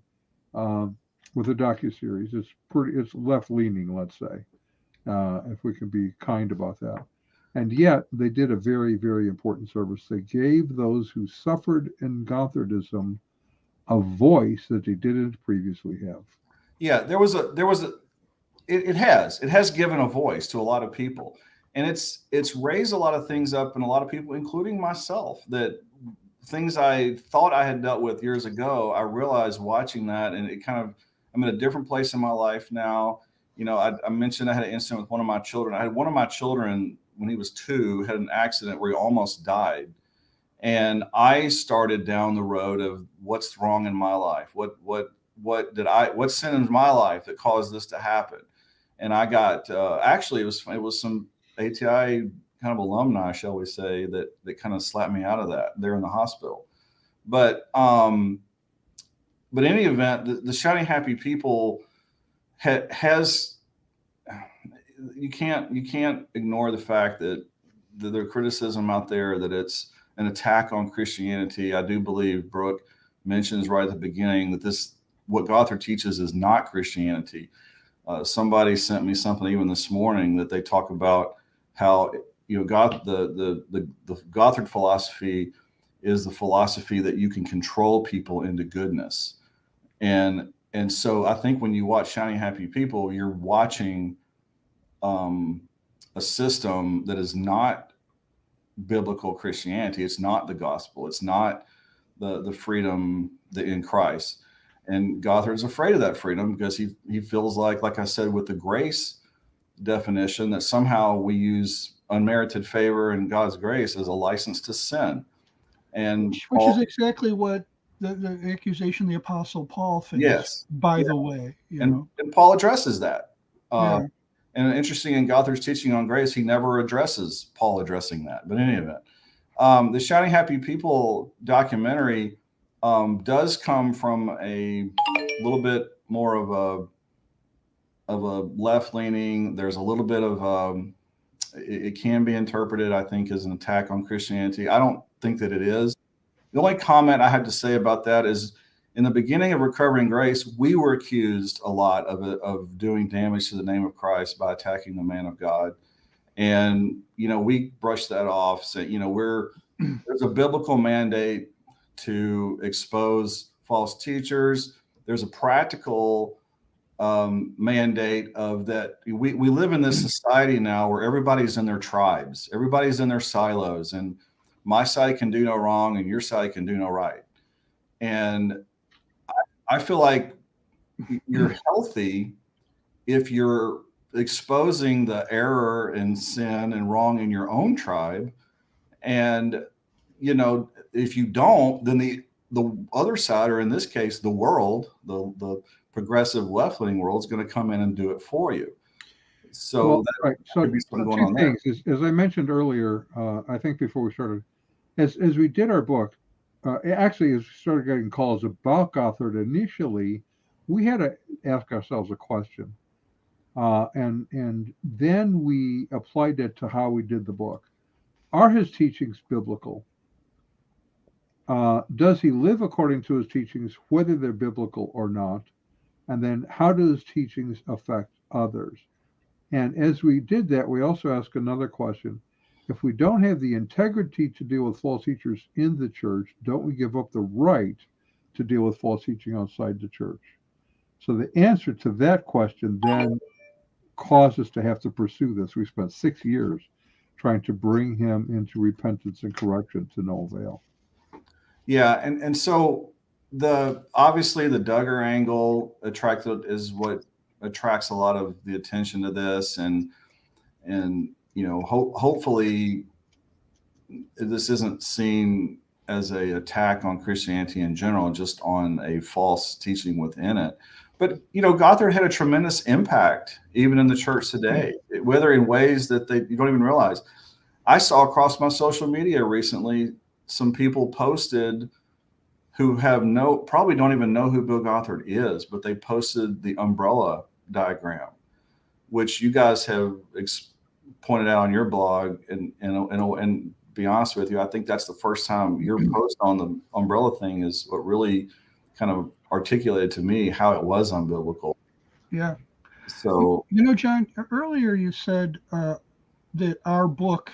docuseries. It's left leaning, let's say, if we can be kind about that. And yet they did a very, very important service. They gave those who suffered in Gothardism a voice that they didn't previously have. Yeah, it has given a voice to a lot of people, and it's raised a lot of things up in a lot of people, including myself, that things I thought I had dealt with years ago, I realized watching that, and I'm in a different place in my life now. I mentioned I had an incident with one of my children. I had one of my children, when he was 2, had an accident where he almost died. And I started down the road of what's wrong in my life. What sin in my life that caused this to happen? And I got, actually, it was some ATI kind of alumni, shall we say, that kind of slapped me out of that there in the hospital. But in any event, the Shiny Happy People has, you can't ignore the fact that the criticism out there that it's an attack on Christianity. I do believe Brooke mentions right at the beginning that what Gothard teaches is not Christianity. Somebody sent me something even this morning that they talk about how the Gothard philosophy is the philosophy that you can control people into goodness, and so I think when you watch Shiny Happy People, you're watching a system that is not biblical Christianity. It's not the gospel. It's not the freedom in Christ. And Gothard's afraid of that freedom because he feels like I said, with the grace definition, that somehow we use unmerited favor and God's grace as a license to sin. And which is exactly what the accusation the Apostle Paul faced. Yes. By the way, and Paul addresses that. Yeah. And interesting, in Gothard's teaching on grace, he never addresses Paul addressing that. But in any event, the Shiny Happy People documentary does come from a little bit more of a left leaning. There's a little bit of it can be interpreted, I think, as an attack on Christianity. I don't think that it is. The only comment I have to say about that is, in the beginning of Recovering Grace, we were accused a lot of doing damage to the name of Christ by attacking the man of God. And, we brush that off. So, there's a biblical mandate to expose false teachers. There's a practical mandate of that. We live in this society now where everybody's in their tribes, everybody's in their silos, and my side can do no wrong and your side can do no right. And I feel like you're healthy if you're exposing the error and sin and wrong in your own tribe. And, if you don't, then the other side, or in this case, the world, the progressive left-leaning world, is going to come in and do it for you. So Well, that right. So, could be something going two on there. things. As I mentioned earlier, I think before we started, as we did our book, actually, as we started getting calls about Gothard initially, we had to ask ourselves a question, and then we applied it to how we did the book. Are his teachings biblical? Does he live according to his teachings, whether they're biblical or not? And then how do his teachings affect others? And as we did that, we also asked another question. If we don't have the integrity to deal with false teachers in the church, don't we give up the right to deal with false teaching outside the church? So the answer to that question then caused us to have to pursue this. We spent 6 years trying to bring him into repentance and correction to no avail. Yeah, and so obviously the Duggar angle is what attracts a lot of the attention to this, and hopefully this isn't seen as a attack on Christianity in general, just on a false teaching within it. But Gothard had a tremendous impact even in the church today, whether in ways that you don't even realize. I saw across my social media recently some people posted who probably don't even know who Bill Gothard is, but they posted the umbrella diagram, which you guys have pointed out on your blog. And be honest with you, I think that's the first time your post on the umbrella thing is what really kind of articulated to me how it was unbiblical. Yeah. So, John, earlier you said that our book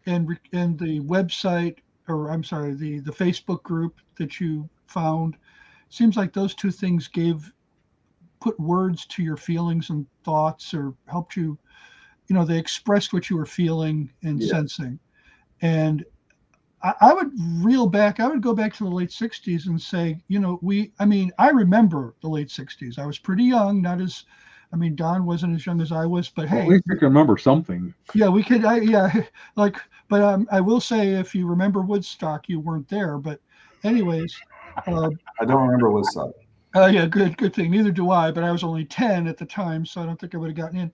and the website, or I'm sorry, the Facebook group that you found, seems like those two things put words to your feelings and thoughts, or helped you, they expressed what you were feeling and yeah. sensing. And I would I would go back to the late 60s and say, I remember the late 60s. I was pretty young, Don wasn't as young as I was, but Well, hey. at least you can remember something. Yeah, we could, but I will say, if you remember Woodstock, you weren't there. But anyways. I don't remember Woodstock. Yeah, good thing. Neither do I, but I was only 10 at the time, so I don't think I would have gotten in.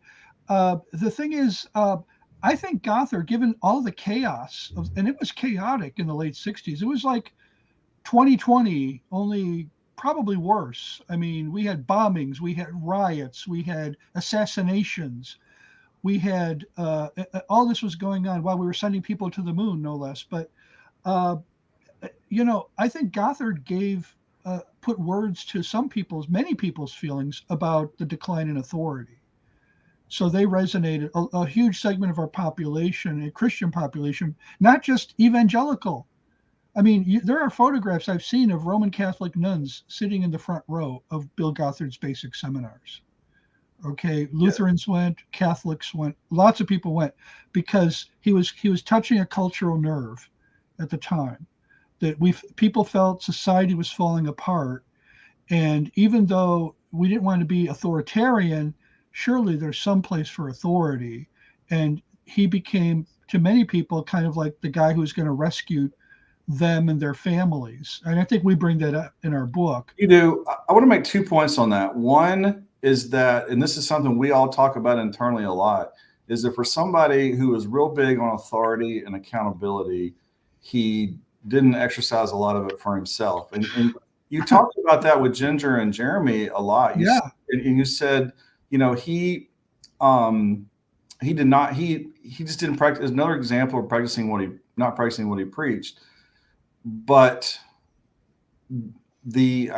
The thing is, I think Gothard, given all the chaos, and it was chaotic in the late 60s, it was like 2020, only probably worse. We had bombings, we had riots, we had assassinations, we had all this was going on while we were sending people to the moon, no less. But, I think Gothard put words to many people's feelings about the decline in authority. So they resonated. A huge segment of our population, a Christian population, not just evangelical. There are photographs I've seen of Roman Catholic nuns sitting in the front row of Bill Gothard's basic seminars. Okay, Lutherans went, Catholics went, lots of people went, because he was touching a cultural nerve at the time, that people felt society was falling apart. And even though we didn't want to be authoritarian, surely there's some place for authority. And he became, to many people, kind of like the guy who's going to rescue them and their families. And I think we bring that up in our book. You do. I want to make 2 points on that. One is that, and this is something we all talk about internally a lot, is that for somebody who is real big on authority and accountability, he didn't exercise a lot of it for himself. And you talked about that with Ginger and Jeremy a lot. You said, he did not, he just didn't practice. Another example of not practicing what he preached. But they've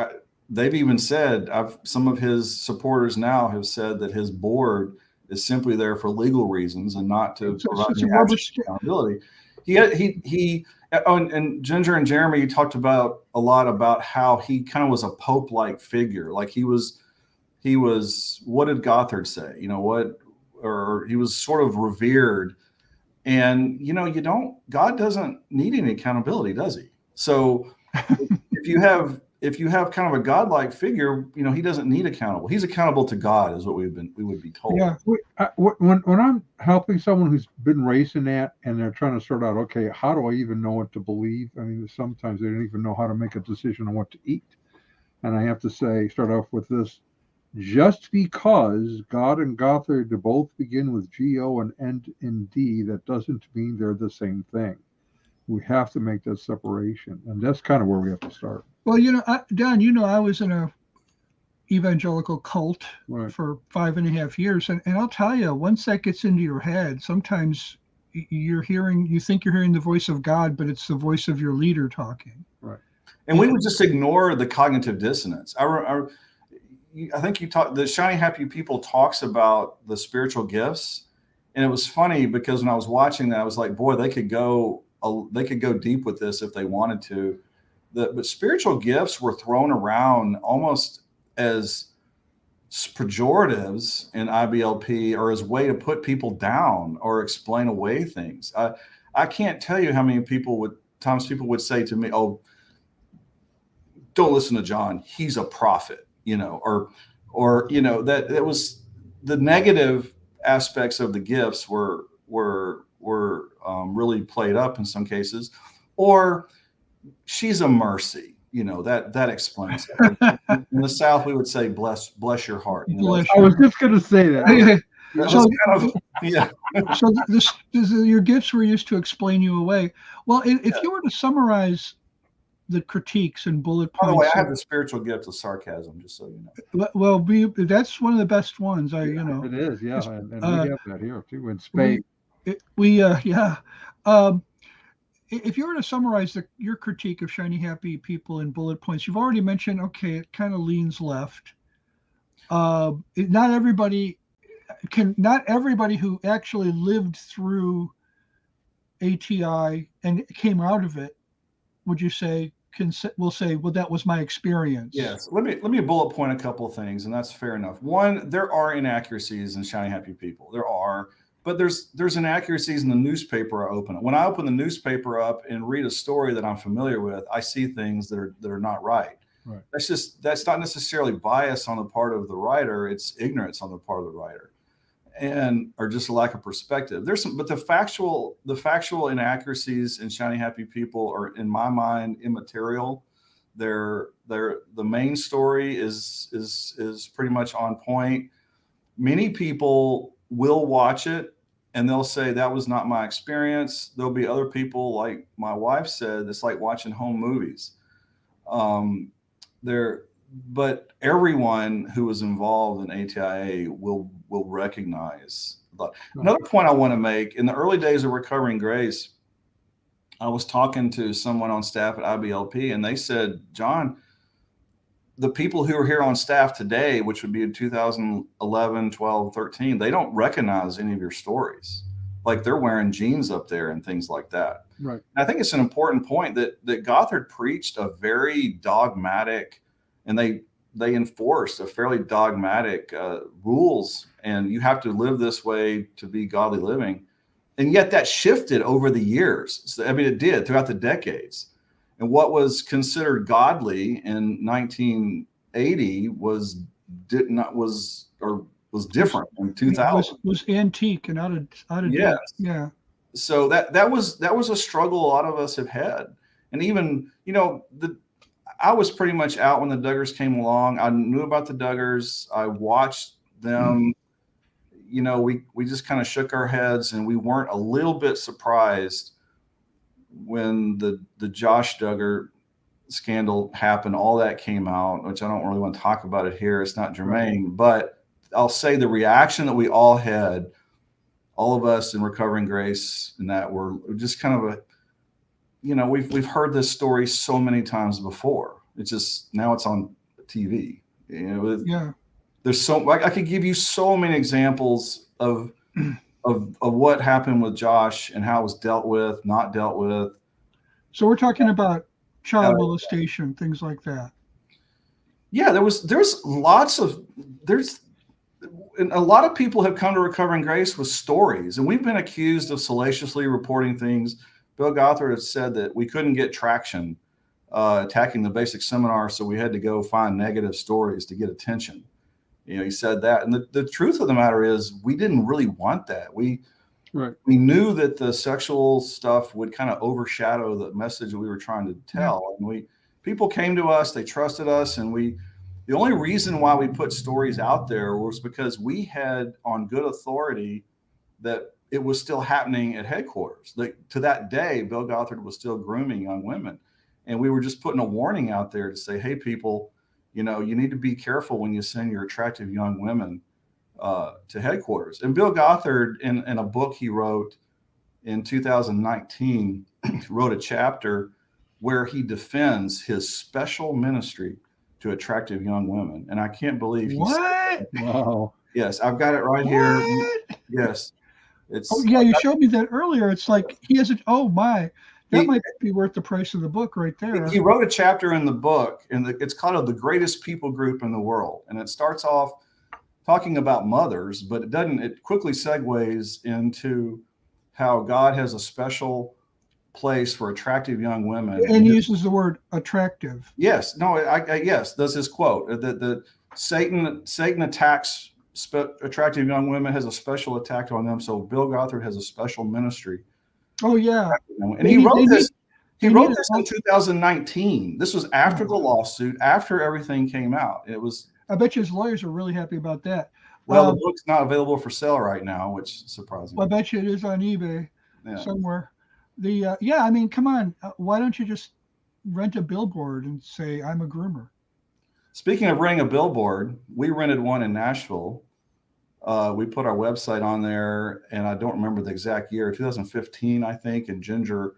even said, some of his supporters now have said that his board is simply there for legal reasons and not to provide it's a any rubber actual accountability. He oh, and Ginger and Jeremy, you talked about a lot about how he kind of was a Pope-like figure. Like he was, what did Gothard say? You know what, or he was sort of revered. And God doesn't need any accountability, does he? So if you have kind of a godlike figure, he doesn't need accountable. He's accountable to God, is what we would be told. Yeah. When I'm helping someone who's been raised in that and they're trying to sort out, okay, how do I even know what to believe? I mean, sometimes they don't even know how to make a decision on what to eat. And I have to start off with this. Just because God and Gothard both begin with G-O and end in D, that doesn't mean they're the same thing. We have to make that separation. And that's kind of where we have to start. Well, Don, I was in a evangelical cult for 5.5 years. And I'll tell you, once that gets into your head, sometimes you think you're hearing the voice of God, but it's the voice of your leader talking. Right. And we would just ignore the cognitive dissonance. I think the Shiny Happy People talks about the spiritual gifts. And it was funny because when I was watching that, I was like, boy, they could go deep with this if they wanted to. But spiritual gifts were thrown around almost as pejoratives in IBLP, or as a way to put people down or explain away things. I can't tell you how many people would say to me, "Oh, don't listen to John. He's a prophet," or that it was the negative aspects of the gifts were really played up in some cases, or she's a mercy. That explains it. In the South, we would say, bless your heart. I was just going to say that. So your gifts were used to explain you away. Well, if you were to summarize the critiques and bullet points. By the way, I have the spiritual gift of sarcasm, just so you know. Well, that's one of the best ones. It is, yeah, and we have that here too in Spain. If you were to summarize your critique of Shiny Happy People in bullet points, you've already mentioned, okay, it kind of leans left. Not everybody who actually lived through ATI and came out of it, would you say, will say, well, that was my experience? Yes. Let me bullet point a couple of things, and that's fair enough. One, there are inaccuracies in Shiny Happy People. There are. But there's inaccuracies in the newspaper I open. When I open the newspaper up and read a story that I'm familiar with, I see things that are not right. Right. That's not necessarily bias on the part of the writer. It's ignorance on the part of the writer, or just a lack of perspective. But the factual inaccuracies in Shiny Happy People are, in my mind, immaterial. The main story is pretty much on point. Many people will watch it and they'll say, that was not my experience. There'll be other people, like my wife said, it's like watching home movies. But everyone who was involved in ATIA will recognize that. Another point I want to make, in the early days of Recovering Grace, I was talking to someone on staff at IBLP, and they said, John, the people who are here on staff today, which would be in 2011, 12, 13, they don't recognize any of your stories. Like they're wearing jeans up there and things like that. Right. And I think it's an important point that Gothard preached a very dogmatic, and they enforced a fairly dogmatic rules, and you have to live this way to be godly living. And yet that shifted over the years. So, I mean, it did throughout the decades. And what was considered godly in 1980 was different in 2000. Was antique and out of yes. date. Yeah. So that was a struggle a lot of us have had. And even, I was pretty much out when the Duggars came along. I knew about the Duggars. I watched them. We just kind of shook our heads, and we weren't a little bit surprised when the Josh Duggar scandal happened. All that came out, which I don't really want to talk about it here. It's not germane, but I'll say the reaction that we all had, all of us in Recovering Grace, and that were just kind of we've heard this story so many times before. It's just, now it's on TV. Yeah. There's I could give you so many examples of what happened with Josh and how it was dealt with, not dealt with. So we're talking about child molestation, things like that. Yeah, there's and a lot of people have come to Recovering Grace with stories, and we've been accused of salaciously reporting things. Bill Gothard has said that we couldn't get traction attacking the basic seminar, so we had to go find negative stories to get attention. He said that, and the truth of the matter is, we didn't really want that. We knew that the sexual stuff would kind of overshadow the message that we were trying to tell, and people came to us, they trusted us, and the only reason why we put stories out there was because we had on good authority that it was still happening at headquarters. To that day, Bill Gothard was still grooming young women. And we were just putting a warning out there to say, hey, people, you need to be careful when you send your attractive young women to headquarters. And Bill Gothard, in a book he wrote in 2019, wrote a chapter where he defends his special ministry to attractive young women. And I can't believe he said that. Wow. Yes, I've got it right here. Yes. You showed me that earlier. It's like he has that might be worth the price of the book right there. He wrote a chapter in the book, and it's called The Greatest People Group in the World. And it starts off talking about mothers, but it quickly segues into how God has a special place for attractive young women, and he uses the word attractive. Yes, no, yes. That's his quote. That Satan attacks attractive young women, has a special attack on them. So Bill Gothard has a special ministry. Oh yeah, and he wrote this. He wrote this in 2019. This was after the lawsuit, after everything came out. It was. I bet you his lawyers are really happy about that. Well, the book's not available for sale right now, which is surprising. Well, I bet you it is on eBay somewhere. I mean, come on. Why don't you just rent a billboard and say, I'm a groomer? Speaking of renting a billboard, we rented one in Nashville. We put our website on there, and I don't remember the exact year, 2015, I think. And Ginger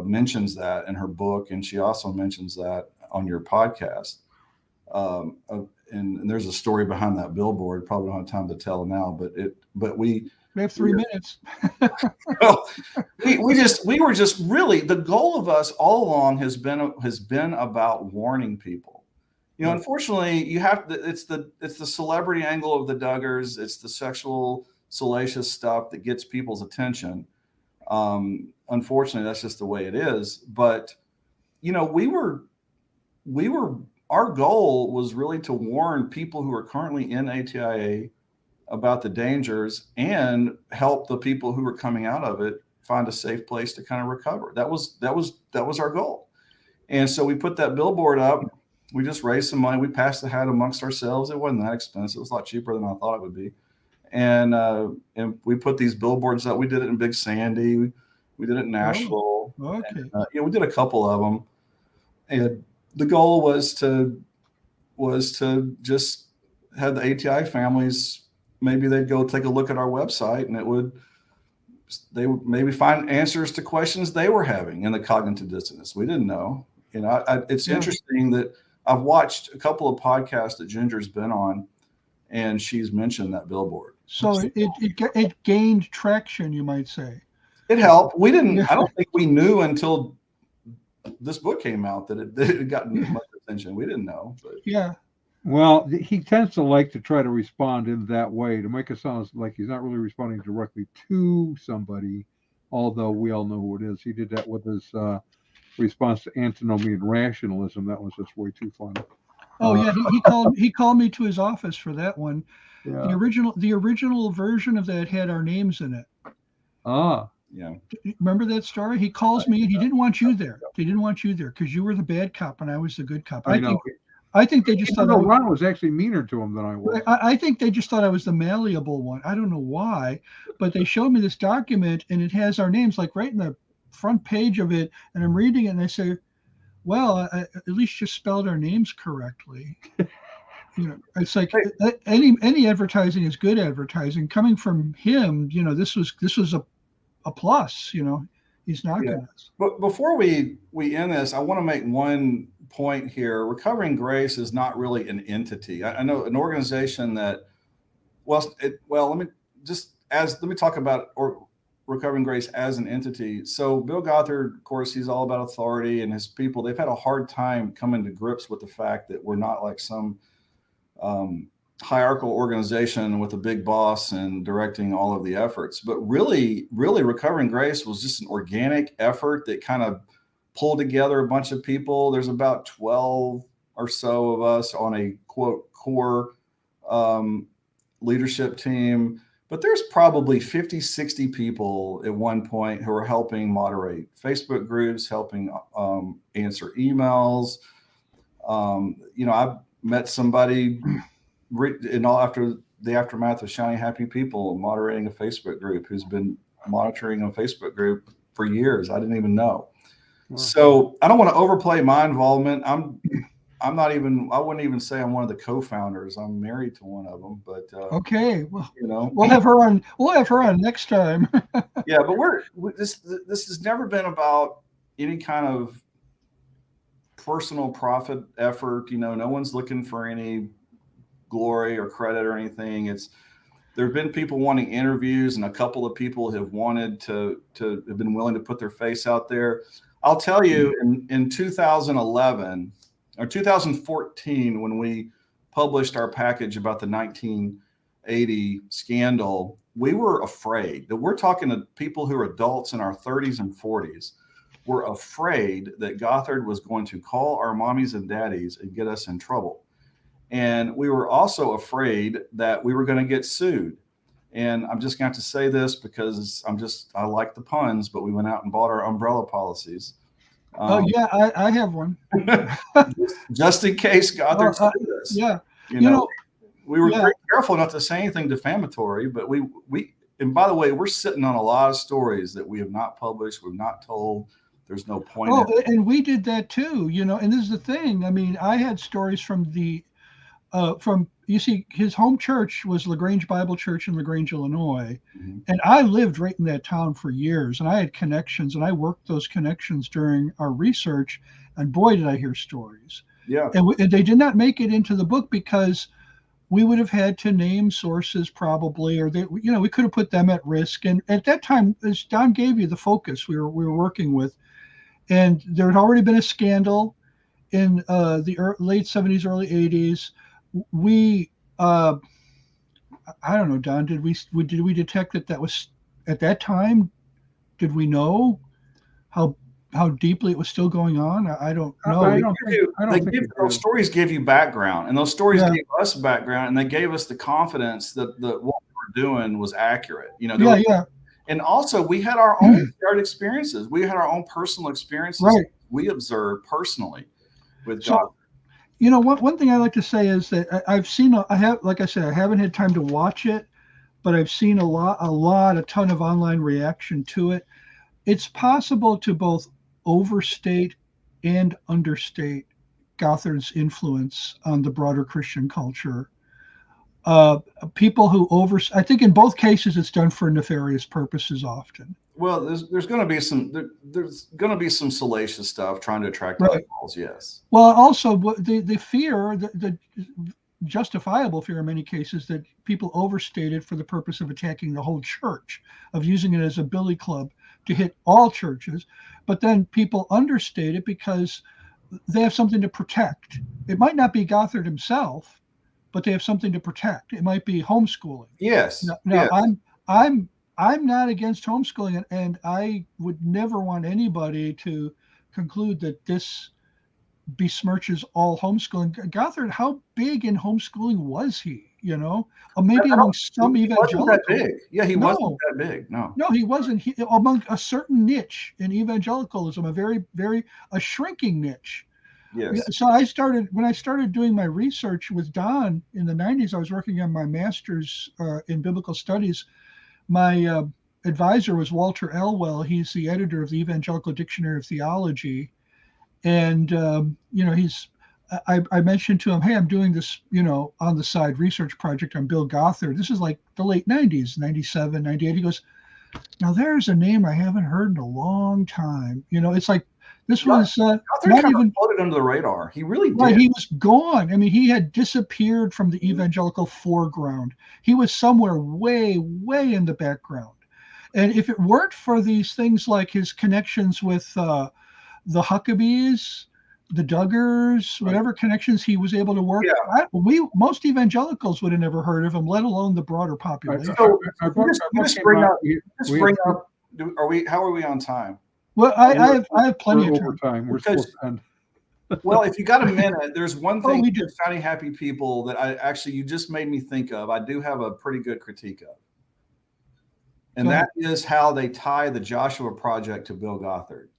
mentions that in her book, and she also mentions that on your podcast. And there's a story behind that billboard. Probably don't have time to tell now, but we have 3 minutes. Well, we were just really, the goal of us all along has been about warning people. Unfortunately, you have it's the celebrity angle of the Duggars. It's the sexual salacious stuff that gets people's attention. Unfortunately, that's just the way it is. But our goal was really to warn people who are currently in ATIA about the dangers and help the people who are coming out of it find a safe place to kind of recover. That was our goal. And so we put that billboard up. We just raised some money. We passed the hat amongst ourselves. It wasn't that expensive. It was a lot cheaper than I thought it would be. And we put these billboards up. We did it in Big Sandy. We did it in Nashville. Oh, okay. And, we did a couple of them. And the goal was to just have the ATI families, maybe they'd go take a look at our website, and they would maybe find answers to questions they were having in the cognitive dissonance. We didn't know. It's interesting that I've watched a couple of podcasts that Ginger's been on, and she's mentioned that billboard. So it gained traction, you might say. It helped. We didn't. I don't think we knew until this book came out that it had gotten much attention. We didn't know. But. Yeah. Well, he tends to like to try to respond in that way to make it sound like he's not really responding directly to somebody, although we all know who it is. He did that with his response to antinomian rationalism. That was just way too funny. Oh yeah, he called me to his office for that one. Yeah. The original version of that had our names in it. Ah. Yeah. Remember that story? He calls me and he didn't want you there. They didn't want you there because you were the bad cop and I was the good cop. I think they just thought Ron was actually meaner to him than I was. I think they just thought I was the malleable one. I don't know why, but they showed me this document and it has our names like right in the front page of it. And I'm reading it and I say, well, at least you spelled our names correctly. It's like any advertising is good advertising. Coming from him, this was a plus. He's knocking us. But before we end this, I want to make one point here. Recovering Grace is not really an entity. I know an organization that, let just as let me talk about or Recovering Grace as an entity. So Bill Gothard, of course, he's all about authority, and his people, they've had a hard time coming to grips with the fact that we're not like some um, hierarchical organization with a big boss and directing all of the efforts. But really, Recovering Grace was just an organic effort that kind of pulled together a bunch of people. There's about 12 or so of us on a quote core um, leadership team. But there's probably 50, 60 people at one point who are helping moderate Facebook groups, helping answer emails. I met somebody after the aftermath of Shiny Happy People moderating a Facebook group who's been monitoring a Facebook group for years. I didn't even know. Wow. So I don't want to overplay my involvement. I'm not even. I wouldn't even say I'm one of the co-founders. I'm married to one of them, but okay. Well, we'll have her on. We'll have her on next time. Yeah, but this has never been about any kind of personal profit effort. No one's looking for any glory or credit or anything. There have been people wanting interviews, and a couple of people have wanted to have been willing to put their face out there. I'll tell you, in 2011 or 2014, when we published our package about the 1980 scandal, we were afraid that we're talking to people who are adults in our 30s and 40s. We're afraid that Gothard was going to call our mommies and daddies and get us in trouble. And we were also afraid that we were going to get sued. And I'm just going to have to say this because I like the puns, but we went out and bought our umbrella policies. I have one. just in case Gothard sued us. Yeah. We were very careful not to say anything defamatory, but and by the way, we're sitting on a lot of stories that we have not published, we've not told. There's no point. And we did that too, and this is the thing. I mean, I had stories from you see, his home church was LaGrange Bible Church in LaGrange, Illinois. Mm-hmm. And I lived right in that town for years, and I had connections, and I worked those connections during our research. And boy, did I hear stories. Yeah. And they did not make it into the book because we would have had to name sources probably, or we could have put them at risk. And at that time, as Don gave you the focus we were working with, and there had already been a scandal in the late 70s, early 80s. We I don't know, Don, did we detect that was at that time? Did we know how deeply it was still going on? I don't know. I don't think those stories give you background, and those stories gave us background, and they gave us the confidence that what we were doing was accurate. And also, we had our own shared experiences. We had our own personal experiences. Right. We observed personally with God. One thing I like to say is that I've seen, like I said, I haven't had time to watch it, but I've seen a ton of online reaction to it. It's possible to both overstate and understate Gothard's influence on the broader Christian culture. People who I think in both cases it's done for nefarious purposes often. Well, there's going to be some salacious stuff trying to attract eyeballs. Yes. Well, also the fear, the justifiable fear in many cases, that people overstated for the purpose of attacking the whole church, of using it as a billy club to hit all churches. But then people understate it because they have something to protect. It might not be Gothard himself, but they have something to protect. It might be homeschooling. Yes. Now I'm not against homeschooling, and I would never want anybody to conclude that this besmirches all homeschooling. Gothard, how big in homeschooling was he? Maybe among some evangelicals. Wasn't that big. Yeah, he wasn't that big. No, he wasn't. Among a certain niche in evangelicalism, a shrinking niche. Yes. So when I started doing my research with Don in the 90s, I was working on my master's in biblical studies. My advisor was Walter Elwell. He's the editor of the Evangelical Dictionary of Theology. And, I mentioned to him, hey, I'm doing this, on the side research project on Bill Gothard. This is like the late 90s, 97, 98. He goes, now there's a name I haven't heard in a long time. It's like This was Gothard not kind even of floated under the radar. He really right. did. He was gone. I mean, he had disappeared from the evangelical foreground. He was somewhere way, way in the background. And if it weren't for these things like his connections with the Huckabees, the Duggars, whatever connections he was able to work, Yeah. most evangelicals would have never heard of him, let alone the broader population. So Our you book just came bring out. up. Just We bring had up. How are we on time? Well, I have plenty we're of over time. time. We're Because supposed to end. well, if you got a minute, there's one Oh, thing we with do. Shiny Happy People that you just made me think of. I do have a pretty good critique of, and Go that ahead. is how they tie the Joshua Project to Bill Gothard.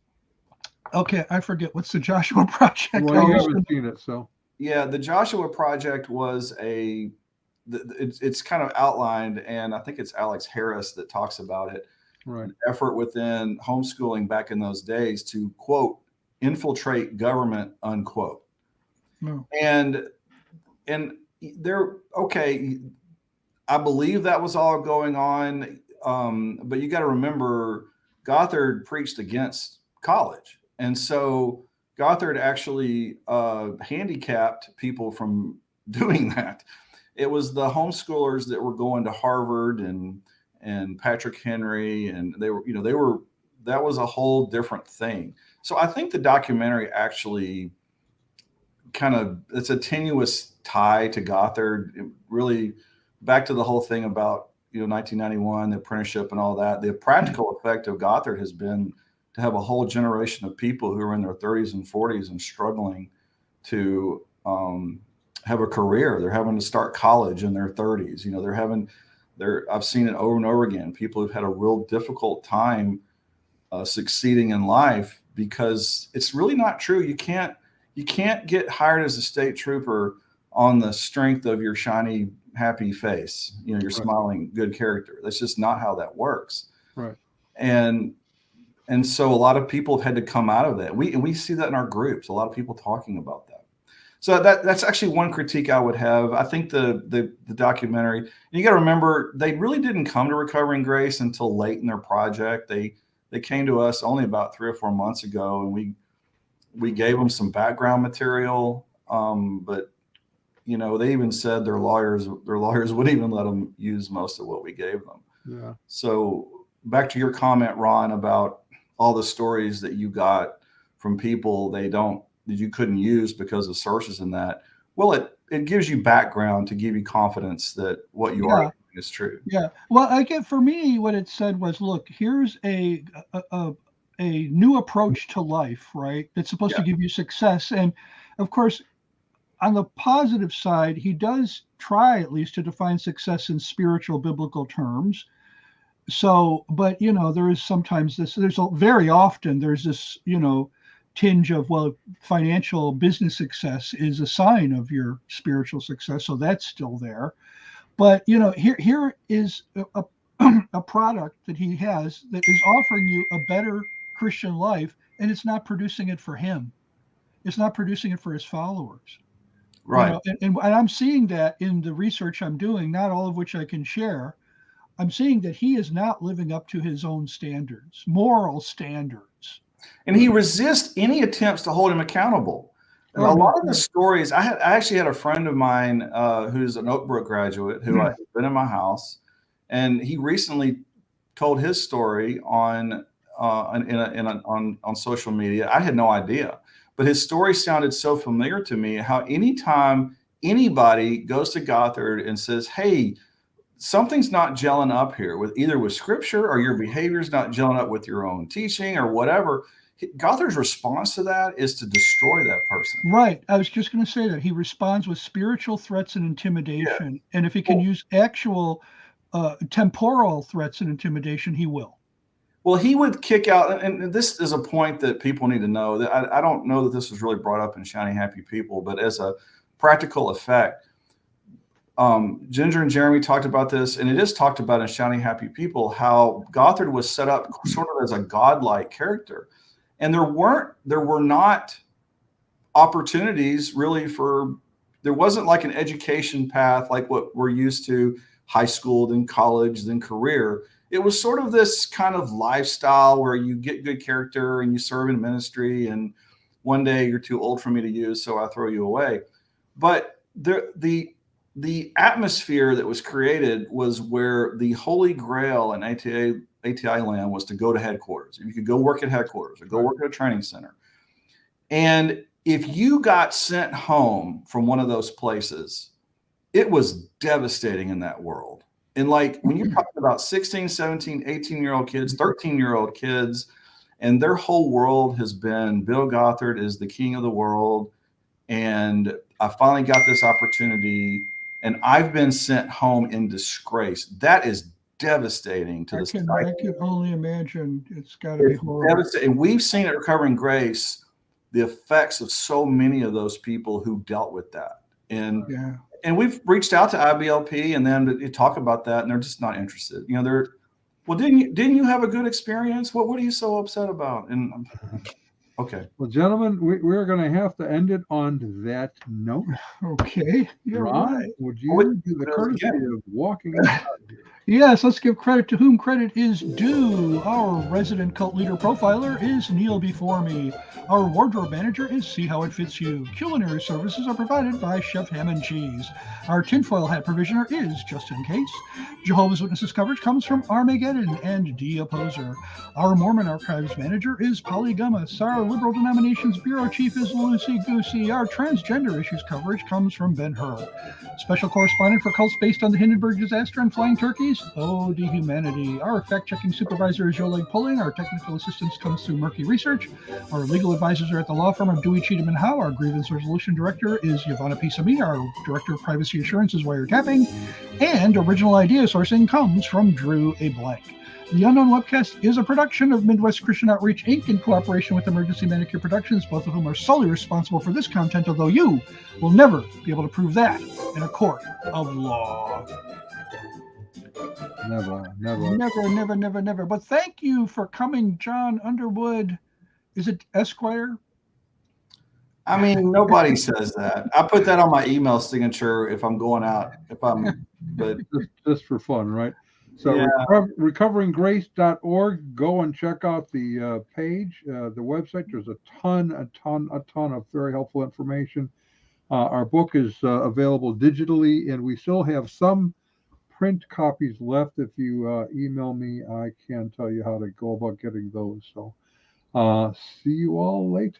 Okay, I forget what's the Joshua Project. Well, you haven't seen it, so Yeah, the Joshua Project was it's kind of outlined, and I think it's Alex Harris that talks about it. right. An effort within homeschooling back in those days to quote infiltrate government unquote. No. And they're okay. I believe that was all going on, but you got to remember Gothard preached against college, and so Gothard actually handicapped people from doing that. It was the homeschoolers that were going to Harvard and Patrick Henry, and they were that was a whole different thing. So I think the documentary actually it's a tenuous tie to Gothard. It really back to the whole thing about 1991, the apprenticeship and all that. The practical effect of Gothard has been to have a whole generation of people who are in their 30s and 40s and struggling to have a career. They're having to start college in their 30s. I've seen it over and over again. People who've had a real difficult time succeeding in life because it's really not true. You can't get hired as a state trooper on the strength of your shiny, happy face, your right. smiling, good character. That's just not how that works. Right. And so a lot of people have had to come out of that. We see that in our groups. A lot of people talking about that. So that's actually one critique I would have. I think the documentary. You got to remember they really didn't come to Recovering Grace until late in their project. They came to us only about 3 or 4 months ago, and we gave them some background material, but they even said their lawyers wouldn't even let them use most of what we gave them. Yeah. So back to your comment, Ron, about all the stories that you got from people that you couldn't use because of sources in that. Well, it gives you background to give you confidence that what you are doing is true. Yeah. Well, for me, what it said was, look, here's a new approach to life, right? That's supposed to give you success. And of course, on the positive side, he does try at least to define success in spiritual biblical terms. So, but there is sometimes very often there's this, tinge of, well, financial business success is a sign of your spiritual success. So that's still there. But, here is a product that he has that is offering you a better Christian life, and it's not producing it for him. It's not producing it for his followers. Right. And I'm seeing that in the research I'm doing, not all of which I can share. I'm seeing that he is not living up to his own standards, moral standards. And he resists any attempts to hold him accountable. And a lot of the stories, I actually had a friend of mine who's an Oak Brook graduate who had been in my house, and he recently told his story on social media. I had no idea, but his story sounded so familiar to me. How anytime anybody goes to Gothard and says, "Hey, something's not gelling up here with scripture, or your behavior's not gelling up with your own teaching or whatever," Gothard's response to that is to destroy that person. Right. I was just going to say that he responds with spiritual threats and intimidation. And if he can use actual temporal threats and intimidation, he will. Well, he would kick out, and this is a point that people need to know, that I don't know that this was really brought up in Shiny Happy People, but as a practical effect, Ginger and Jeremy talked about this, and it is talked about in Shiny Happy People, how Gothard was set up sort of as a godlike character. And there were not opportunities really there wasn't like an education path like what we're used to, high school, then college, then career. it was sort of this kind of lifestyle where you get good character and you serve in ministry, and one day you're too old for me to use, so I throw you away. But the atmosphere that was created was where the holy grail in ATI land was to go to headquarters. You could go work at headquarters or go work at a training center. And if you got sent home from one of those places, it was devastating in that world. And like when you're talking about 16, 17, 18-year-old kids, 13-year-old kids, and their whole world has been Bill Gothard is the king of the world. And I finally got this opportunity, and I've been sent home in disgrace. That is devastating to the society. I can only imagine. It's got to be horrible. And we've seen at Recovering Grace the effects of so many of those people who dealt with that. And we've reached out to IBLP and then to talk about that, and they're just not interested. You know, they're, well, didn't you have a good experience? What are you so upset about? And okay. Well, gentlemen, we're going to have to end it on that note. Okay. You're Ron, right. would you do the courtesy of walking us out of here? Yes, let's give credit to whom credit is due. Our resident cult leader profiler is Neil Before Me. Our wardrobe manager is See How It Fits You. Culinary services are provided by Chef Ham and Cheese. Our tinfoil hat provisioner is Just In Case. Jehovah's Witnesses coverage comes from Armageddon and D Opposer. Our Mormon Archives manager is Polly Gummas. Our Liberal Denominations Bureau Chief is Lucy Goosey. Our transgender issues coverage comes from Ben Hur. Special correspondent for cults based on the Hindenburg disaster and flying turkeys, Ode to Humanity. Our fact-checking supervisor is Oleg Pulling. Our technical assistance comes through Murky Research. Our legal advisors are at the law firm of Dewey, Cheatham & Howe. Our grievance resolution director is Yvonne Pisami. Our director of privacy assurance is Wiretapping. And original idea sourcing comes from Drew A. Blank. The Unknown Webcast is a production of Midwest Christian Outreach, Inc. in cooperation with Emergency Manicure Productions, both of whom are solely responsible for this content, although you will never be able to prove that in a court of law. Never. But thank you for coming, John Underwood. Is it Esquire? I mean, nobody says that. I put that on my email signature if I'm going out. But just for fun, right? So yeah. recoveringgrace.org. Go and check out the page, the website. There's a ton of very helpful information. Our book is available digitally, and we still have some print copies left. If you email me, I can tell you how to go about getting those. So see you all later.